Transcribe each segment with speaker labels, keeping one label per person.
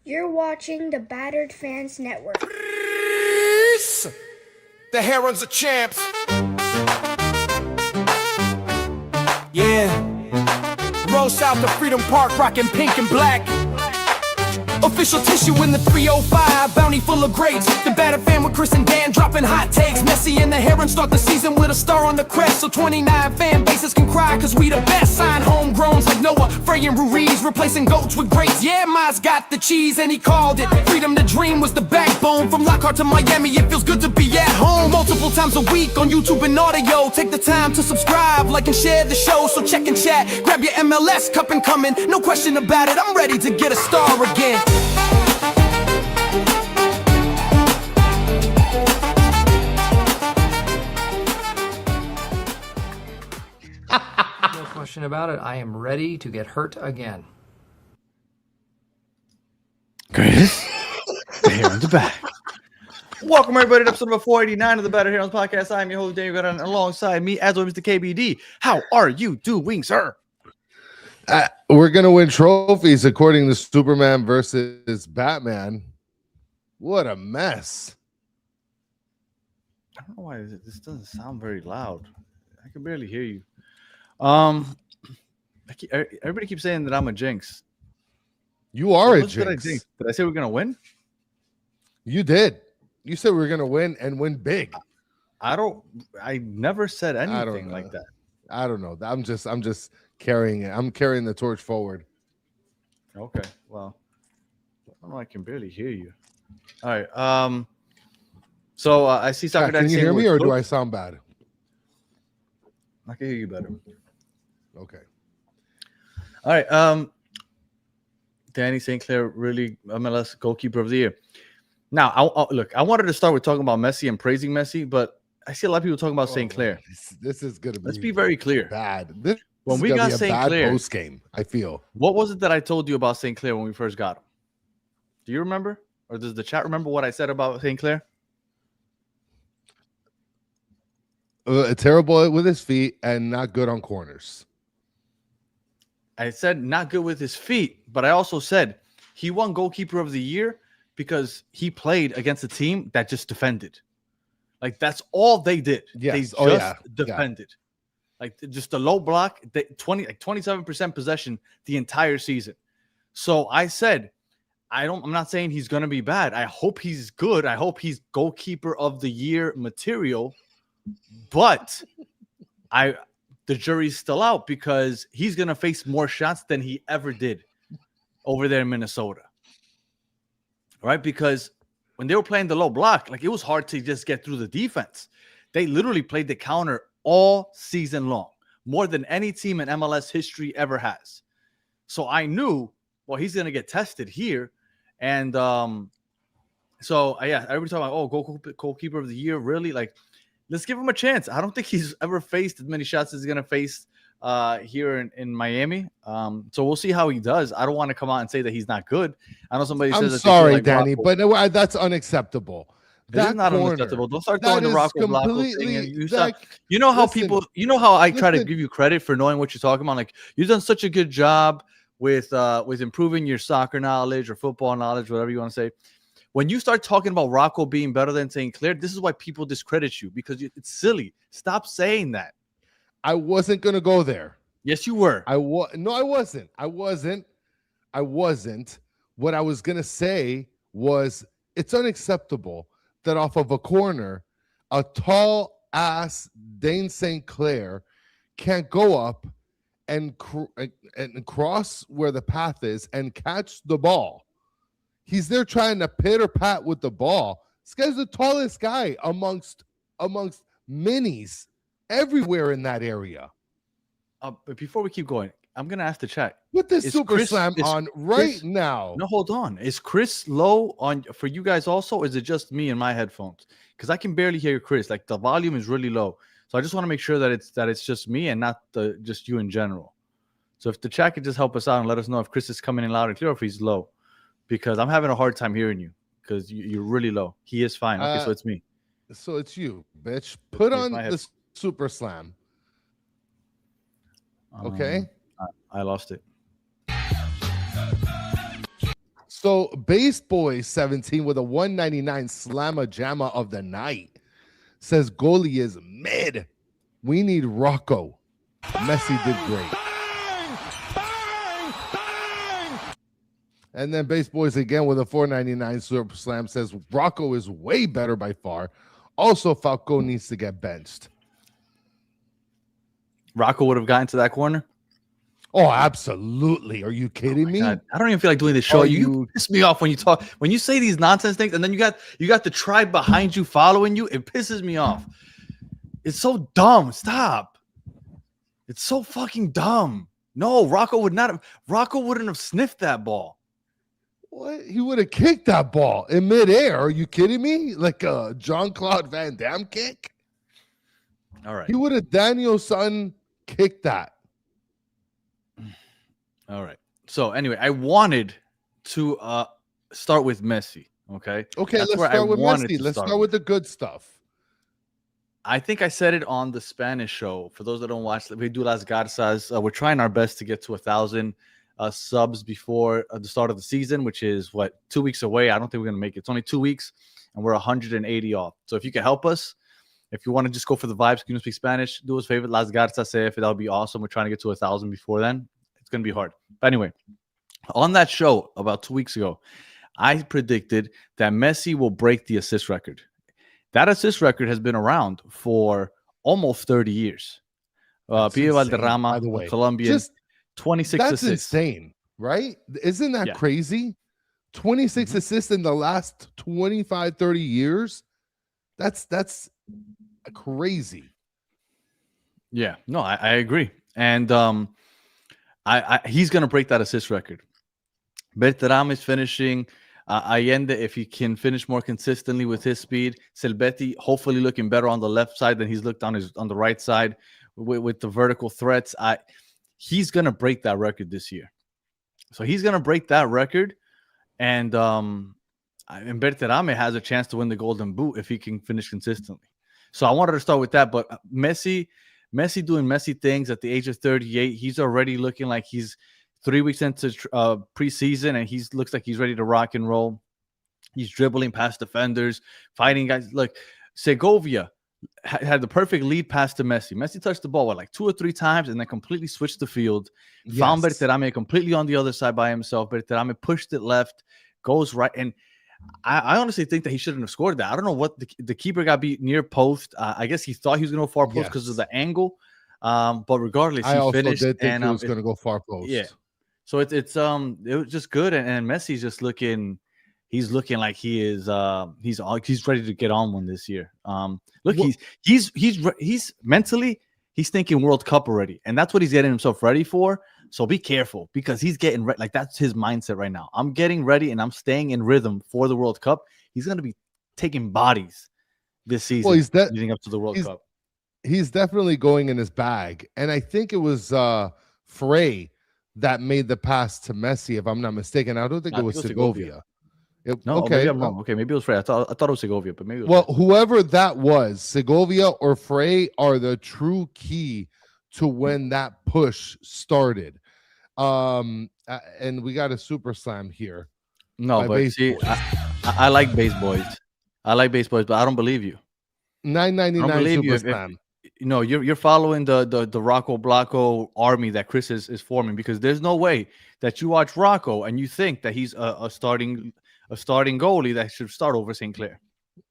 Speaker 1: You're watching the Battered Fans Network.
Speaker 2: The Herons are champs. Yeah. Roll south to Freedom Park, rocking pink and black. Official tissue in the 305, bounty full of grapes. The Battered fan with Chris and Dan dropping hot takes. Messi and the Herons start the season with a star on the crest. So 29 fan bases can cry, cause we the best. Sign homegrowns like Noah, Frey and Ruiz, replacing goats with greats. Yeah, Miles got the cheese and he called it. Freedom to dream was the backbone. From Lockhart to Miami, it feels good to be at home. Multiple times a week on YouTube and audio. Take the time to subscribe, like and share the show. So check and chat, grab your MLS cup and come in. No question about it, I'm ready to get a star again.
Speaker 3: No question about it. I am ready to get hurt again.
Speaker 4: Chris, the Herons are back. Welcome everybody to episode number 489 of the Battered Herons podcast. I'm your host Daniel, and alongside me, as always, Mr. KBD. How are you doing, sir?
Speaker 5: We're gonna win trophies according to Superman versus Batman. What a mess!
Speaker 4: I don't know why this doesn't sound very loud. I can barely hear you. Everybody keeps saying that I'm a jinx.
Speaker 5: You are a
Speaker 4: What did I
Speaker 5: jinx.
Speaker 4: jinx? Did I say we're gonna win?
Speaker 5: You did. You said we were gonna win and win big.
Speaker 4: I never said anything
Speaker 5: know.
Speaker 4: like that.
Speaker 5: I don't know. I'm just carrying it. I'm carrying the torch forward.
Speaker 4: Okay. Well, I don't know. I can barely hear you. All right. So I see Soccer Daddy.
Speaker 5: Can you
Speaker 4: saying
Speaker 5: hear me,
Speaker 4: we're
Speaker 5: or do
Speaker 4: cooked.
Speaker 5: I sound bad?
Speaker 4: I can hear you better.
Speaker 5: Okay.
Speaker 4: All right. Danny St. Clair, really MLS goalkeeper of the year. Now, look, I wanted to start with talking about Messi and praising Messi, but I see a lot of people talking about St. Clair.
Speaker 5: This is gonna be.
Speaker 4: Let's be very clear.
Speaker 5: bad. This
Speaker 4: When
Speaker 5: is
Speaker 4: we
Speaker 5: gonna
Speaker 4: got
Speaker 5: be a
Speaker 4: St.
Speaker 5: bad
Speaker 4: Clair,
Speaker 5: post game, I feel.
Speaker 4: what was it that I told you about St. Clair when we first got him? Do you remember? Or does the chat remember what I said about St. Clair?
Speaker 5: Terrible with his feet and not good on corners.
Speaker 4: I said not good with his feet, but I also said he won goalkeeper of the year because he played against a team that just defended. Like, that's all they did.
Speaker 5: Yes.
Speaker 4: They just
Speaker 5: Oh, yeah.
Speaker 4: defended. Like, just a low block, 27% possession the entire season. So I said, I'm not saying he's gonna be bad. I hope he's good. I hope he's goalkeeper of the year material, but the jury's still out because he's going to face more shots than he ever did over there in Minnesota. Right? Because when they were playing the low block, like, it was hard to just get through the defense. They literally played the counter all season long, more than any team in MLS history ever has. So I knew, well, he's going to get tested here. And yeah, everybody talking about, oh, goalkeeper of the year, really? Like, let's give him a chance. I don't think he's ever faced as many shots as he's going to face here in Miami. So we'll see how he does. I don't want to come out and say that he's not good. I know somebody says
Speaker 5: I'm sorry,
Speaker 4: like
Speaker 5: Danny,
Speaker 4: Rocco.
Speaker 5: but no, that's unacceptable.
Speaker 4: This is not
Speaker 5: corner,
Speaker 4: unacceptable. Don't start throwing the
Speaker 5: is
Speaker 4: Rocco Blanco thing.
Speaker 5: completely-
Speaker 4: And you know how
Speaker 5: listen,
Speaker 4: people, you know how I try to
Speaker 5: listen.
Speaker 4: give you credit for knowing what you're talking about. Like, you've done such a good job with improving your soccer knowledge or football knowledge, whatever you want to say. When you start talking about Rocco being better than St. Clair, this is why people discredit you, because it's silly. Stop saying that.
Speaker 5: I wasn't going to go there.
Speaker 4: Yes, you were.
Speaker 5: No, I wasn't. I wasn't. What I was going to say was it's unacceptable that off of a corner, a tall ass Dane St. Clair can't go up and cross where the path is and catch the ball. He's there trying to pitter pat with the ball. This guy's the tallest guy amongst minis everywhere in that area.
Speaker 4: But before we keep going, I'm gonna ask the chat.
Speaker 5: Put this
Speaker 4: Is
Speaker 5: super
Speaker 4: Chris-
Speaker 5: slam
Speaker 4: is
Speaker 5: on right
Speaker 4: Chris-
Speaker 5: now.
Speaker 4: No, hold on. Is Chris low on for you guys also? Or is it just me and my headphones? Because I can barely hear Chris. Like, the volume is really low. So I just want to make sure that it's just me and not just you in general. So if the chat could just help us out and let us know if Chris is coming in loud and clear or if he's low, because I'm having a hard time hearing you because you're really low. He is fine. Okay, so it's me.
Speaker 5: So it's you, bitch. Put
Speaker 4: Here's
Speaker 5: on
Speaker 4: my
Speaker 5: the super slam. Okay.
Speaker 4: I lost it.
Speaker 5: So Base Boy 17 with a 199 slamma jamma of the night says goalie is mid. We need Rocco. Messi did great. And then Base Boys again with a 499 super slam says Rocco is way better by far. Also, Falco needs to get benched.
Speaker 4: Rocco would have gotten to that corner.
Speaker 5: Oh, absolutely. Are you kidding me?
Speaker 4: God, I don't even feel like doing this show. You piss me off when you talk, when you say these nonsense things, and then you got the tribe behind you following you. It pisses me off. It's so dumb. Stop. It's so fucking dumb. No, Rocco wouldn't have sniffed that ball.
Speaker 5: What? He would have kicked that ball in midair. Are you kidding me? Like a Jean-Claude Van Damme kick?
Speaker 4: All right.
Speaker 5: He would have Daniel-san kicked that.
Speaker 4: All right. So anyway, I wanted to start with Messi. Okay.
Speaker 5: Okay, let's start with Messi. Let's start with the good stuff.
Speaker 4: I think I said it on the Spanish show. For those that don't watch, we do Las Garzas. We're trying our best to get to 1,000 subs before the start of the season, which is 2 weeks away. I don't think we're gonna make it. It's only 2 weeks, and we're 180 off. So if you can help us, if you want to just go for the vibes, you can speak Spanish. Do us a favor, Las Garzas, if that would be awesome. We're trying to get to 1,000 before then. It's gonna be hard. But anyway, on that show about 2 weeks ago, I predicted that Messi will break the assist record. That assist record has been around for almost 30 years. Messi Berterame, by the way, Colombian, just 26
Speaker 5: that's
Speaker 4: assists.
Speaker 5: Insane, right? Isn't that crazy? 26 assists in the last 25, 30 years. That's crazy.
Speaker 4: Yeah, no, I agree. And he's going to break that assist record. Berterame is finishing. Allende, if he can finish more consistently with his speed. Silvetti, hopefully looking better on the left side than he's looked on the right side with the vertical threats. He's going to break that record this year. So he's going to break that record. And Berterame has a chance to win the Golden Boot if he can finish consistently. So I wanted to start with that. But Messi doing Messi things at the age of 38. He's already looking like he's 3 weeks into preseason, and he looks like he's ready to rock and roll. He's dribbling past defenders, fighting guys. Like Segovia had the perfect lead pass to Messi. Messi touched the ball like 2 or 3 times and then completely switched the field. Yes. Found Berterame completely on the other side by himself. Berterame pushed it left, goes right. And I honestly think that he shouldn't have scored that. I don't know what the keeper got beat near post. I guess he thought he was going to go far post because of the angle. But regardless, he finished.
Speaker 5: Did think he was going to go far post.
Speaker 4: Yeah. So it was just good, and Messi's just looking. He's looking like he is. He's ready to get on one this year. Look, he's mentally he's thinking World Cup already, and that's what he's getting himself ready for. So be careful because he's getting ready. Like that's his mindset right now. I'm getting ready, and I'm staying in rhythm for the World Cup. He's going to be taking bodies this season. Well, leading up to the World Cup.
Speaker 5: He's definitely going in his bag, and I think it was Frey that made the pass to Messi, if I'm not mistaken. I don't think it was Segovia.
Speaker 4: Maybe I'm wrong. Okay, maybe it was Frey. I thought it was Segovia, but maybe it
Speaker 5: was whoever that was, Segovia or Frey, are the true key to when that push started. And we got a super slam here.
Speaker 4: No, but see, I like base boys. I like base boys, but I don't believe you.
Speaker 5: 999 super slam.
Speaker 4: No, you're following the Rocco Blocco army that Chris is forming, because there's no way that you watch Rocco and you think that he's a starting goalie that should start over St. Clair.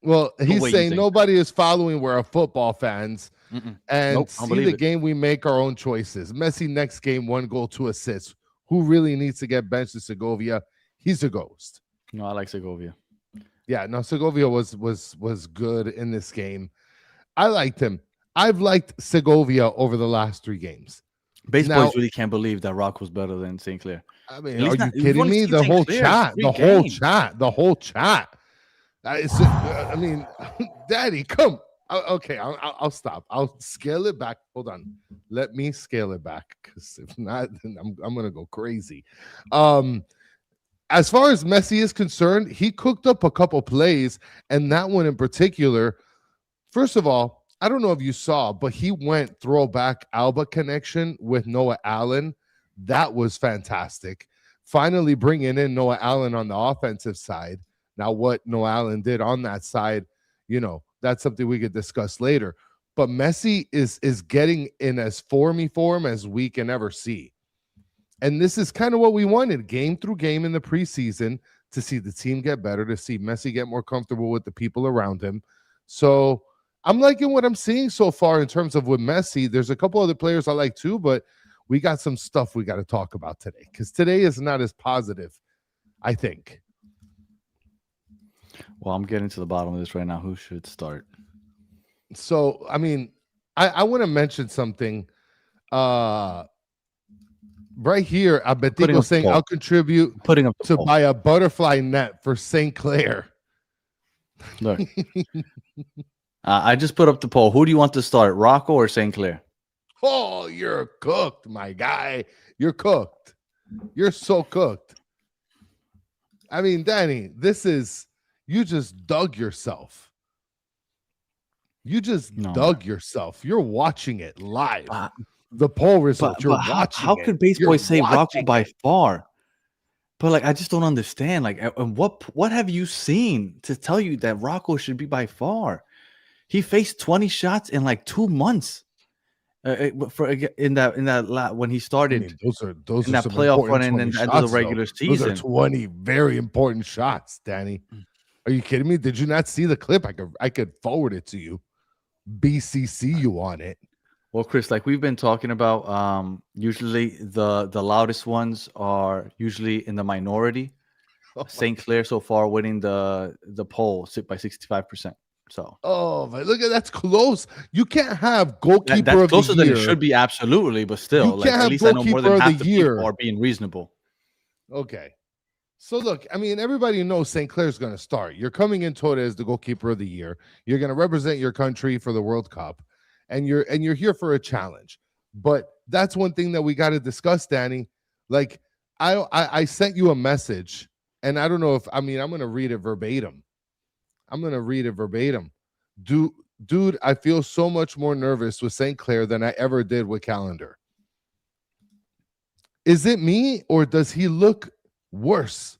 Speaker 5: Well, he's saying nobody is following. We're football fans and see the game. We make our own choices. Messi next game, 1 goal, 2 assists. Who really needs to get benched to Segovia? He's a ghost.
Speaker 4: No, I like Segovia.
Speaker 5: Yeah, no, Segovia was good in this game. I liked him. I've liked Segovia over the last 3 games.
Speaker 4: Base boys really can't believe that Rock was better than St. Clair.
Speaker 5: I mean, are you kidding me? The whole chat. I mean, Daddy, come. Okay, I'll stop. I'll scale it back. Hold on. Let me scale it back, because if not, then I'm gonna go crazy. As far as Messi is concerned, he cooked up a couple plays, and that one in particular. First of all, I don't know if you saw, but he went throwback Alba connection with Noah Allen. That was fantastic. finally bringing in Noah Allen on the offensive side. Now, what Noah Allen did on that side, that's something we could discuss later. But Messi is getting in as formy form as we can ever see. And this is kind of what we wanted, game through game in the preseason, to see the team get better, to see Messi get more comfortable with the people around him. So I'm liking what I'm seeing so far in terms of with Messi. There's a couple other players I like too, but we got some stuff we got to talk about today because today is not as positive, I think.
Speaker 4: Well, I'm getting to the bottom of this right now. Who should start?
Speaker 5: So, I mean, I want to mention something. Right here, Abetico saying I'll contribute to buy a butterfly net for St. Clair.
Speaker 4: Look, I just put up the poll. Who do you want to start, Rocco or St. Clair?
Speaker 5: Oh, you're cooked, my guy. You're cooked. You're so cooked. I mean, Danny, you just dug yourself. You just dug yourself. You're watching it live. The poll results. You're watching.
Speaker 4: How could Baseboy say Rocco by far? But like, I just don't understand. Like, what have you seen to tell you that Rocco should be by far? He faced 20 shots in like 2 months. In that when he started.
Speaker 5: I mean, those
Speaker 4: in
Speaker 5: are
Speaker 4: that playoff run and then
Speaker 5: shots,
Speaker 4: end of the regular season.
Speaker 5: Those are 20 very important shots, Danny. Are you kidding me? Did you not see the clip? I could forward it to you. BCC you on it.
Speaker 4: Well, Chris, like we've been talking about, usually the loudest ones are usually in the minority. St. Clair so far winning the poll by 65%. So,
Speaker 5: but look at that's close. You can't have goalkeeper
Speaker 4: that's
Speaker 5: of
Speaker 4: closer
Speaker 5: the year.
Speaker 4: than it should be, absolutely, but still, like at least I know more than half the people are being reasonable.
Speaker 5: Okay. So look, I mean, everybody knows St. Clair's going to start. You're coming into it as the goalkeeper of the year. You're going to represent your country for the World Cup, and you're here for a challenge. But that's one thing that we got to discuss, Danny. Like I sent you a message, and I don't know if I'm going to read it verbatim. Dude, I feel so much more nervous with St. Clair than I ever did with Calendar. Is it me, or does he look worse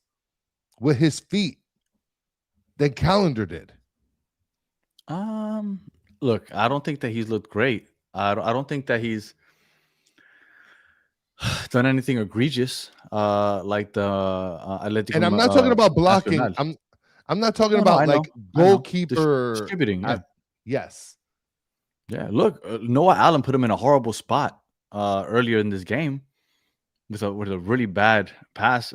Speaker 5: with his feet than Calendar did?
Speaker 4: Look, I don't think that he's looked great. I don't think that done anything egregious like the Atletico.
Speaker 5: And I'm not talking about blocking. Nacional. I'm not talking about like goalkeeper
Speaker 4: distributing.
Speaker 5: Yes.
Speaker 4: Yeah. Look, Noah Allen put him in a horrible spot earlier in this game with a really bad pass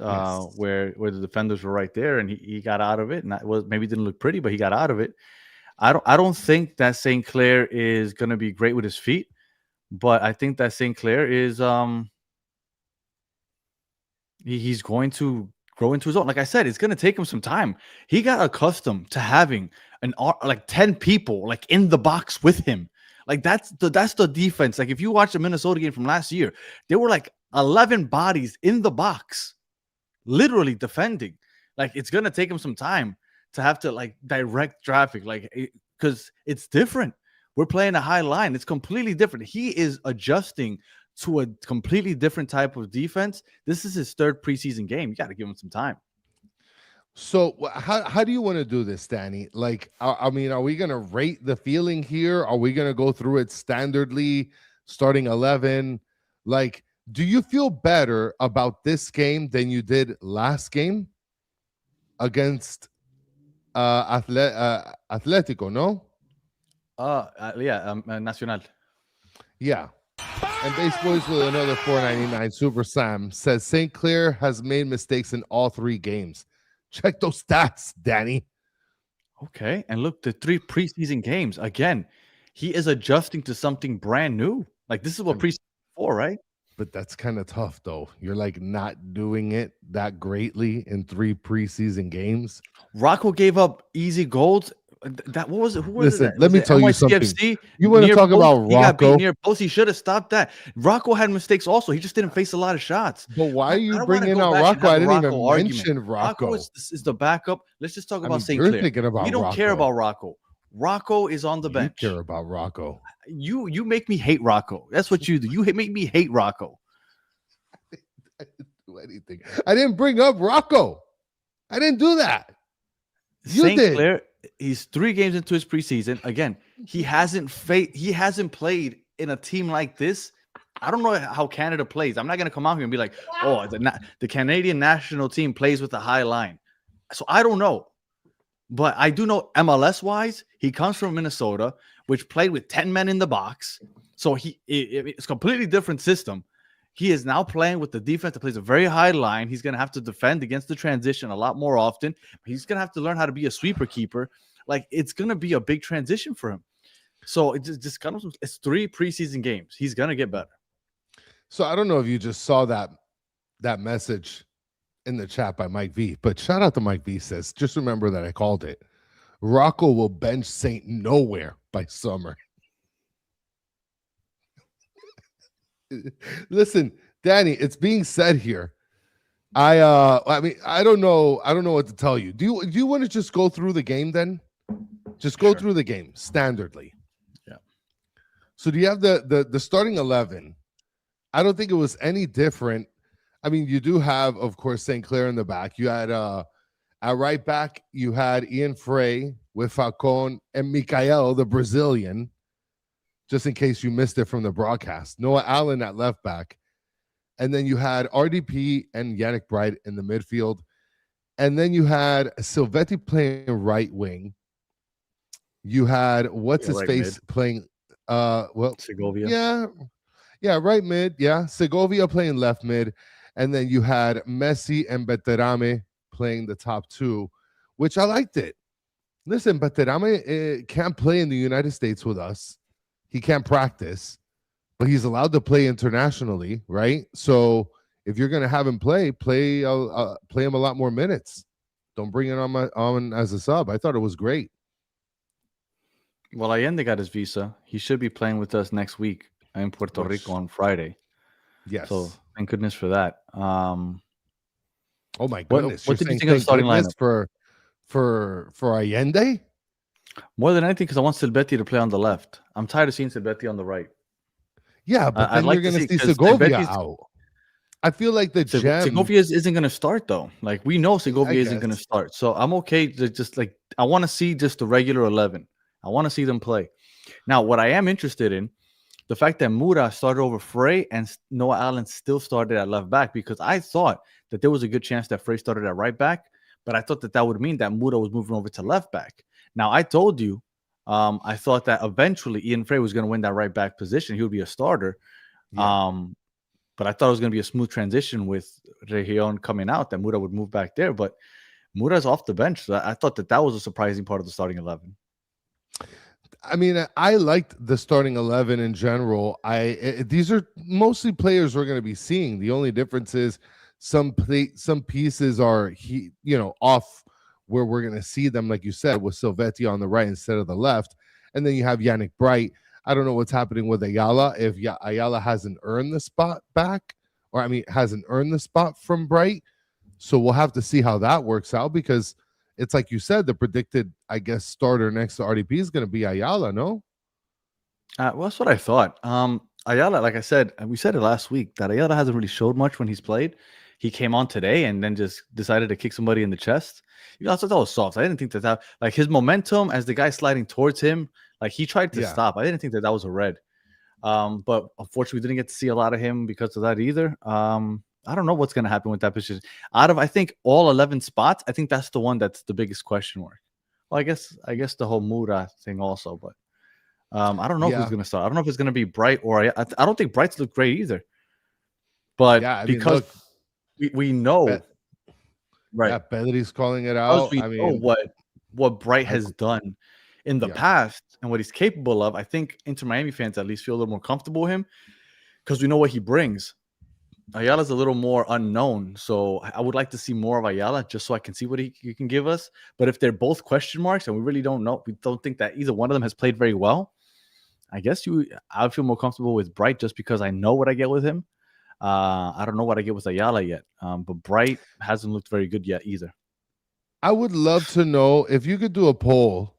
Speaker 4: where the defenders were right there and he got out of it. And that maybe didn't look pretty, but he got out of it. I don't think that St. Clair is going to be great with his feet, but I think that St. Clair is he's going to grow into his own. Like I said, it's going to take him some time. He got accustomed to having like 10 people like in the box with him. Like that's the defense. Like if you watch the Minnesota game from last year, there were like 11 bodies in the box, literally defending. Like it's going to take him some time to have to like direct traffic, like because it's different. We're playing a high line. It's completely different. He is adjusting to a completely different type of defense. This is his third preseason game. You got to give him some time.
Speaker 5: So how do you want to do this, Danny? Like, I mean, are we going to rate the feeling here? Are we going to go through it standardly, starting 11? Like, do you feel better about this game than you did last game against Atletico, no?
Speaker 4: Nacional.
Speaker 5: Yeah. And Base Boys with another $4.99 Super Sam says St. Clair has made mistakes in all 3 games. Check those stats, Danny.
Speaker 4: Okay. And look, the 3 preseason games, again, he is adjusting to something brand new. Like this is what preseason for, right?
Speaker 5: But that's kind of tough, though. You're like not doing it that greatly in 3 preseason games.
Speaker 4: Rocco gave up easy goals. What was it? Who was
Speaker 5: Listen,
Speaker 4: it?
Speaker 5: let me tell you something. You want to talk about Rocco?
Speaker 4: He got beat near post. He should have stopped that. Rocco had mistakes also. He just didn't face a lot of shots.
Speaker 5: But why are you bringing out Rocco? I didn't even mention Rocco.
Speaker 4: Rocco is the backup. Let's just talk about St. Clair.
Speaker 5: Thinking about
Speaker 4: we don't
Speaker 5: Rocco.
Speaker 4: care about Rocco. Rocco is on the bench.
Speaker 5: You care about Rocco.
Speaker 4: You make me hate Rocco. That's what you do. You make me hate Rocco.
Speaker 5: do anything. I didn't bring up Rocco. I didn't do that. You
Speaker 4: St.
Speaker 5: did.
Speaker 4: Clair, he's 3 games into his preseason. Again, he hasn't played in a team like this. I don't know how Canada plays. I'm not going to come out here and be like, oh, the Canadian national team plays with a high line. So I don't know. But I do know MLS-wise, he comes from Minnesota, which played with 10 men in the box. So it's a completely different system. He is now playing with the defense that plays a very high line. He's going to have to defend against the transition a lot more often. He's going to have to learn how to be a sweeper keeper. Like, it's going to be a big transition for him. So it's 3 preseason games. He's going to get better.
Speaker 5: So I don't know if you just saw that message in the chat by Mike V, but shout out to Mike V. Says, just remember that I called it. Rocco will bench Saint Nowhere by summer. Listen, Danny, it's being said here. I mean, I don't know what to tell you. Do you want to just go through the game then? Just go through the game standardly.
Speaker 4: Yeah.
Speaker 5: So do you have the starting 11? I don't think it was any different. I mean, you do have, of course, St. Clair in the back. You had at right back, you had Ian Frey with Falcon and Mikael, the Brazilian, just in case you missed it from the broadcast. Noah Allen at left back. And then you had RDP and Yannick Bright in the midfield. And then you had Silvetti playing right wing. You had what's-his-face playing
Speaker 4: Segovia.
Speaker 5: Yeah, right mid. Yeah, Segovia playing left mid. And then you had Messi and Berterame playing the top 2, which I liked it. Listen, Berterame can't play in the United States with us. He can't practice, but he's allowed to play internationally, right? So if you're going to have him play him a lot more minutes. Don't bring it on as a sub. I thought it was great.
Speaker 4: Well, Allende got his visa. He should be playing with us next week in Puerto Rico on Friday.
Speaker 5: Yes.
Speaker 4: So thank goodness for that.
Speaker 5: Oh my goodness!
Speaker 4: What did you think of the starting lineup
Speaker 5: for Allende?
Speaker 4: More than anything, because I want Silvetti to play on the left. I'm tired of seeing Silvetti on the right.
Speaker 5: Yeah, but then you're going to see Segovia out. I feel like the gem.
Speaker 4: Segovia isn't going to start though. Like, we know Segovia isn't going to start, so I'm okay to just I want to see just the regular 11. I want to see them play. Now, what I am interested in, the fact that Mura started over Frey and Noah Allen still started at left back, because I thought that there was a good chance that Frey started at right back, but I thought that would mean that Mura was moving over to left back. Now, I told you, I thought that eventually Ian Frey was going to win that right back position. He would be a starter. Yeah. But I thought it was going to be a smooth transition with Region coming out, that Mura would move back there. But Mura's off the bench. So I thought that was a surprising part of the starting 11.
Speaker 5: I mean, I liked the starting 11 in general. These are mostly players we're going to be seeing. The only difference is some pieces are off where we're going to see them, like you said, with Silvetti on the right instead of the left. And then you have Yannick Bright. I don't know what's happening with Ayala, if Ayala hasn't earned the spot back, or hasn't earned the spot from Bright. So we'll have to see how that works out, because it's like you said, the predicted, I guess, starter next to RDP is going to be Ayala, no?
Speaker 4: Well, that's what I thought. Ayala, like I said, we said it last week, that Ayala hasn't really showed much when he's played. He came on today and then just decided to kick somebody in the chest. I thought that was soft. I didn't think that like, his momentum as the guy sliding towards him, like, he tried to stop. I didn't think that was a red. But unfortunately, we didn't get to see a lot of him because of that either. I don't know what's going to happen with that position. Out of, I think, all 11 spots, I think that's the one that's the biggest question mark. Well, I guess the whole Mura thing also, but I don't know who's going to start. I don't know if it's going to be Bright or I don't think Bright's look great either. But because we know, right?
Speaker 5: Yeah, Pedri's calling it out.
Speaker 4: I mean, what Bright has done in the past and what he's capable of, I think Inter Miami fans at least feel a little more comfortable with him because we know what he brings. Ayala's a little more unknown, so I would like to see more of Ayala just so I can see what he can give us. But if they're both question marks and we really don't know, we don't think that either one of them has played very well, I guess I would feel more comfortable with Bright just because I know what I get with him. I don't know what I get with Ayala yet, but Bright hasn't looked very good yet either.
Speaker 5: I would love to know, if you could do a poll,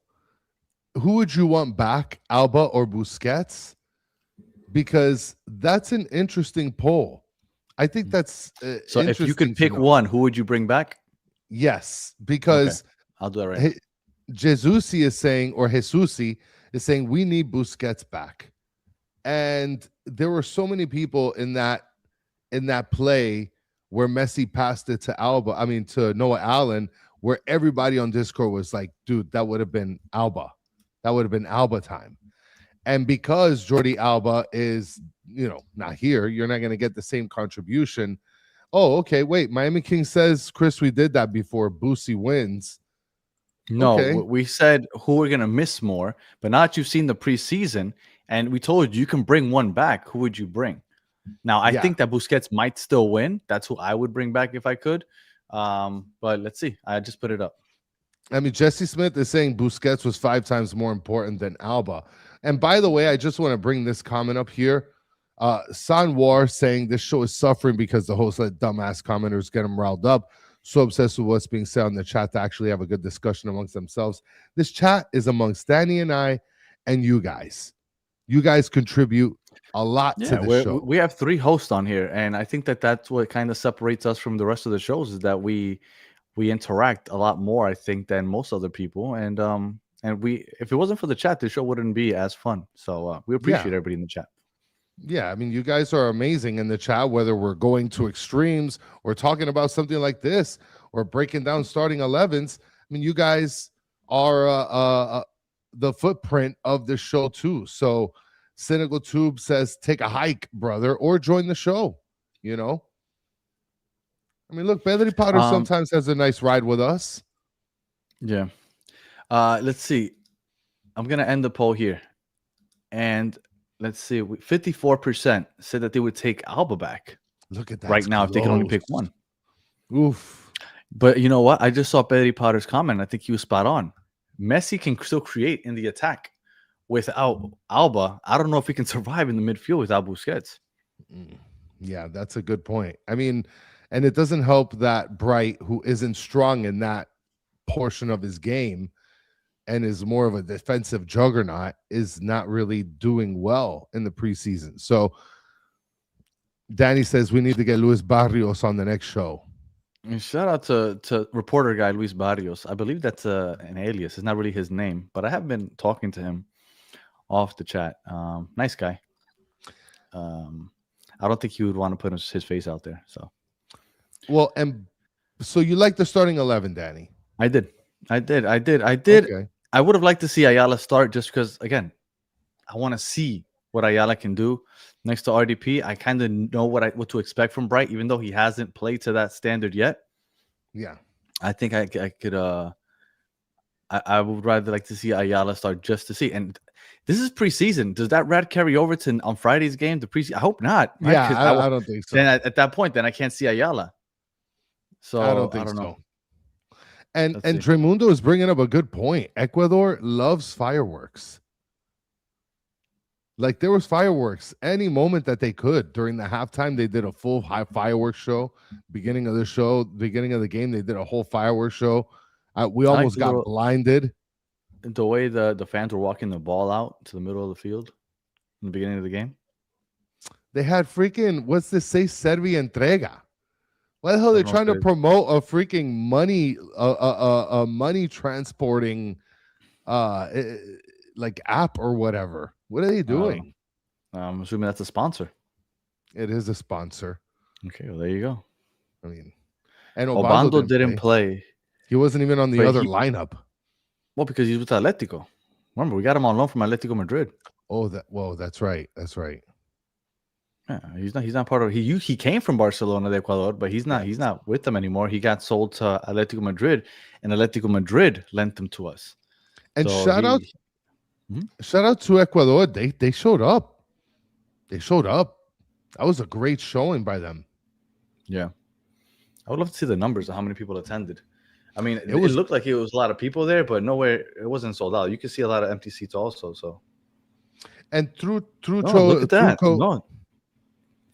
Speaker 5: who would you want back, Alba or Busquets? Because that's an interesting poll. I think that's
Speaker 4: So if you could
Speaker 5: interesting to
Speaker 4: pick
Speaker 5: know.
Speaker 4: one, who would you bring back?
Speaker 5: Yes, because
Speaker 4: I'll do that right now.
Speaker 5: Jesusi is saying, or Jesusi is saying, we need Busquets back. And there were so many people in that play where Messi passed it to Noah Allen, where everybody on Discord was like, dude, that would have been Alba. That would have been Alba time. And because Jordi Alba is, not here, you're not going to get the same contribution. Oh, okay. Wait, Miami King says, Chris, we did that before. Boosie wins.
Speaker 4: No,
Speaker 5: Okay.
Speaker 4: we said who we're gonna miss more, but now that you've seen the preseason, and we told you can bring one back. Who would you bring? Now, I think that Busquets might still win. That's who I would bring back if I could. But let's see. I just put it up.
Speaker 5: I mean, Jesse Smith is saying Busquets was 5 times more important than Alba. And by the way, I just want to bring this comment up here. Sanwar saying this show is suffering because the host let dumbass commenters get them riled up. So obsessed with what's being said on the chat to actually have a good discussion amongst themselves. This chat is amongst Danny and I and you guys. You guys contribute a lot to the show.
Speaker 4: We have 3 hosts on here, and I think that's what kind of separates us from the rest of the shows is that we interact a lot more, I think, than most other people. And if it wasn't for the chat, the show wouldn't be as fun. So we appreciate everybody in the chat.
Speaker 5: Yeah, I mean, you guys are amazing in the chat, whether we're going to extremes or talking about something like this or breaking down starting 11s. I mean, you guys are the footprint of the show too. So Cynical Tube says, take a hike, brother, or join the show, I mean, look, Battered Potter sometimes has a nice ride with us.
Speaker 4: Yeah. Let's see. I'm going to end the poll here. And let's see. 54% said that they would take Alba back.
Speaker 5: Look at that.
Speaker 4: Right now, if they can only pick one.
Speaker 5: Oof.
Speaker 4: But you know what? I just saw Battered Potter's comment. I think he was spot on. Messi can still create in the attack without Alba. I don't know if he can survive in the midfield without Busquets.
Speaker 5: Yeah, that's a good point. I mean, and it doesn't help that Bright, who isn't strong in that portion of his game and is more of a defensive juggernaut, is not really doing well in the preseason. So Danny says we need to get Luis Barrios on the next show.
Speaker 4: And shout out to reporter guy Luis Barrios. I believe that's an alias. It's not really his name, but I have been talking to him off the chat. Nice guy. I don't think he would want to put his face out there. So,
Speaker 5: well, and so you like the starting 11, Danny?
Speaker 4: I did.
Speaker 5: Okay.
Speaker 4: I would have liked to see Ayala start just because, again, I want to see what Ayala can do next to RDP. I kind of know what to expect from Bright, even though he hasn't played to that standard yet.
Speaker 5: Yeah,
Speaker 4: I think I could. I would rather like to see Ayala start just to see. And this is preseason. Does that rat carry over to on Friday's game? The preseason? I hope not. Right?
Speaker 5: Yeah, I don't think so.
Speaker 4: Then at that point, then I can't see Ayala. So
Speaker 5: I don't know.
Speaker 4: So.
Speaker 5: And Dremundo is bringing up a good point. Ecuador loves fireworks. Like there was fireworks any moment that they could during the halftime. They did a full high fireworks show. Beginning of the game, they did a whole fireworks show. We almost got blinded.
Speaker 4: The way the fans were walking the ball out to the middle of the field in the beginning of the game.
Speaker 5: They had freaking, what's this say? Servi Entrega. Why the hell are they trying to promote a freaking money transporting like app or whatever? What are they doing?
Speaker 4: I'm assuming that's a sponsor.
Speaker 5: It is a sponsor.
Speaker 4: Okay, well there you go.
Speaker 5: I mean, and
Speaker 4: Obando didn't play.
Speaker 5: He wasn't even on the other lineup.
Speaker 4: Well, because he's with Atletico. Remember, we got him on loan from Atletico Madrid.
Speaker 5: Oh, that's right. That's right.
Speaker 4: Yeah, he's not part of. He came from Barcelona de Ecuador, but he's not with them anymore. He got sold to Atletico Madrid, and Atletico Madrid lent him to us.
Speaker 5: And so shout out to Ecuador. They showed up. They showed up. That was a great showing by them.
Speaker 4: Yeah, I would love to see the numbers of how many people attended. I mean, it looked like it was a lot of people there, but nowhere it wasn't sold out. You could see a lot of empty seats also. So,
Speaker 5: and through
Speaker 4: look at that.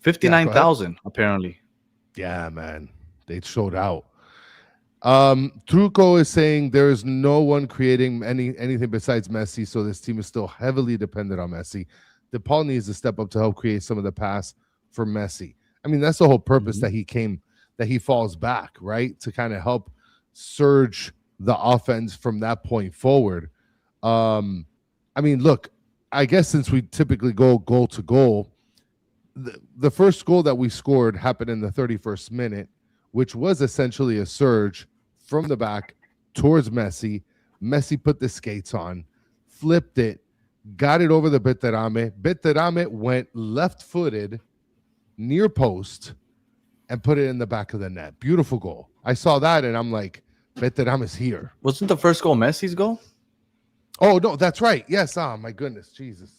Speaker 4: 59,000 apparently.
Speaker 5: Yeah, man, they showed out. Truco is saying there is no one creating anything besides Messi, so this team is still heavily dependent on Messi. DePaul needs to step up to help create some of the pass for Messi. I mean, that's the whole purpose that he falls back, right? To kind of help surge the offense from that point forward. I mean, look, I guess since we typically go goal to goal, the first goal that we scored happened in the 31st minute, which was essentially a surge from the back towards Messi. Messi put the skates on, flipped it, got it over the Berterame. Berterame went left-footed near post and put it in the back of the net. Beautiful goal. I saw that and I'm like, Berterame's here.
Speaker 4: Wasn't the first goal Messi's goal?
Speaker 5: Oh, no, that's right. Yes. Oh, my goodness. Jesus.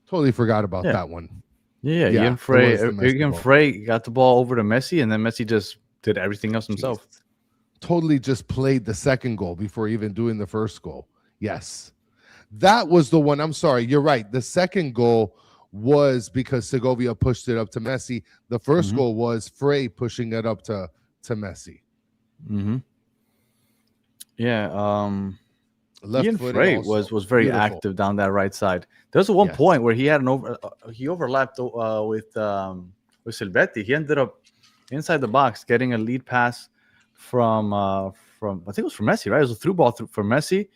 Speaker 5: Totally forgot about that one.
Speaker 4: Yeah, Ian Frey got the ball over to Messi, and then Messi just did everything else himself.
Speaker 5: Jesus. Totally just played the second goal before even doing the first goal. Yes. That was the one. I'm sorry. You're right. The second goal was because Segovia pushed it up to Messi. The first goal was Frey pushing it up to Messi.
Speaker 4: Yeah. Ian
Speaker 5: Left-footed
Speaker 4: Frey
Speaker 5: also.
Speaker 4: was very
Speaker 5: Beautiful.
Speaker 4: active down that right side. There was one point where he had he overlapped with Silvetti. He ended up inside the box getting a lead pass from I think it was from Messi, right? It was a through ball for Messi,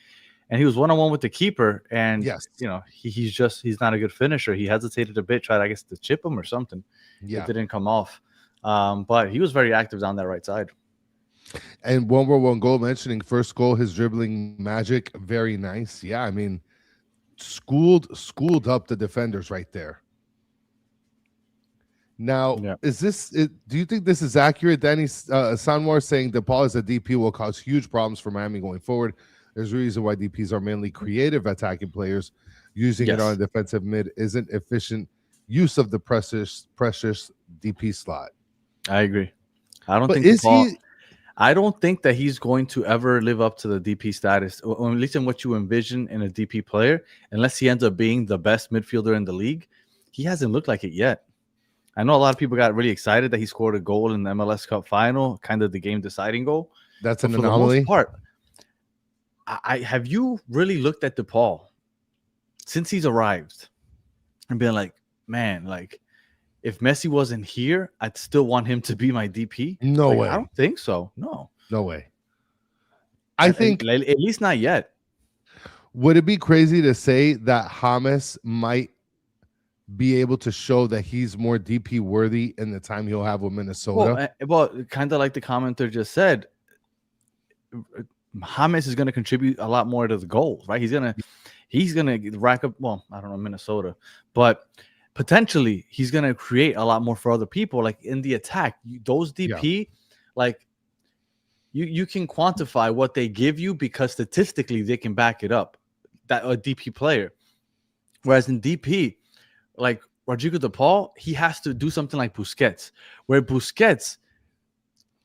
Speaker 4: and he was one-on-one with the keeper. And you know, he's not a good finisher. He hesitated a bit, tried I guess to chip him or something.
Speaker 5: Yeah,
Speaker 4: it didn't come off. But he was very active down that right side.
Speaker 5: And one goal mentioning first goal, his dribbling magic, very nice. Yeah, I mean, schooled up the defenders right there. Now, is this? Do you think this is accurate? Danny Sanwar saying DePaul as a DP will cause huge problems for Miami going forward. There's a reason why DPs are mainly creative attacking players. Using it on a defensive mid isn't efficient use of the precious DP slot.
Speaker 4: I agree. I don't think that he's going to ever live up to the DP status, or at least in what you envision in a DP player, unless he ends up being the best midfielder in the league. He hasn't looked like it yet. I know a lot of people got really excited that he scored a goal in the MLS Cup final, kind of the game-deciding goal.
Speaker 5: That's an anomaly.
Speaker 4: For the most part, I have you really looked at DePaul since he's arrived and been like, man, like, if Messi wasn't here, I'd still want him to be my DP.
Speaker 5: No way.
Speaker 4: I don't think so. No
Speaker 5: way. I think
Speaker 4: at least not yet.
Speaker 5: Would it be crazy to say that James might be able to show that he's more DP worthy in the time he'll have with Minnesota?
Speaker 4: Well, kind of like the commenter just said, James is going to contribute a lot more to the goals, right? He's gonna rack up. Well, I don't know Minnesota, but potentially he's going to create a lot more for other people. Like in the attack, those DP, like you can quantify what they give you because statistically they can back it up, that a DP player. Whereas in DP, like Rodrigo DePaul, he has to do something like Busquets, where Busquets,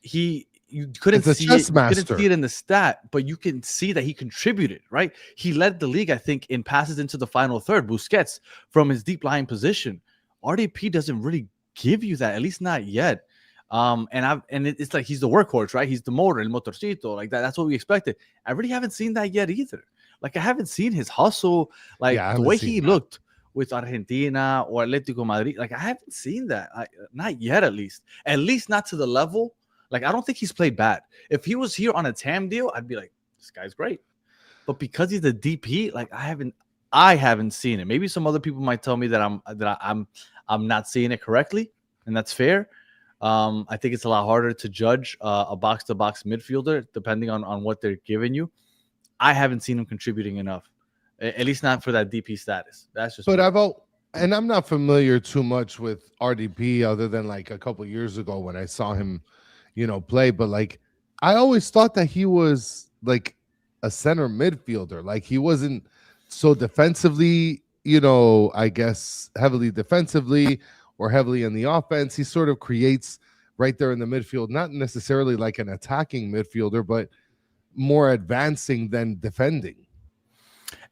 Speaker 4: you couldn't see it in the stat, but you can see that he contributed, right? He led the league, I think, in passes into the final third. Busquets from his deep lying position. RDP doesn't really give you that, at least not yet. It's like he's the workhorse, right? He's the motor, el motorcito, like that. That's what we expected. I really haven't seen that yet either. Like I haven't seen his hustle, like the way he looked with Argentina or Atletico Madrid. Like I haven't seen that, not yet, at least not to the level. Like, I don't think he's played bad. If he was here on a TAM deal, I'd be like, this guy's great. But because he's a DP, like I haven't seen it. Maybe some other people might tell me that I'm not seeing it correctly, and that's fair. I think it's a lot harder to judge a box-to-box midfielder depending on what they're giving you. I haven't seen him contributing enough, at least not for that DP status. That's just.
Speaker 5: But and I'm not familiar too much with RDP other than like a couple years ago when I saw him, play, but like I always thought that he was like a center midfielder. Like he wasn't so defensively, I guess heavily defensively or heavily in the offense. He sort of creates right there in the midfield, not necessarily like an attacking midfielder, but more advancing than defending.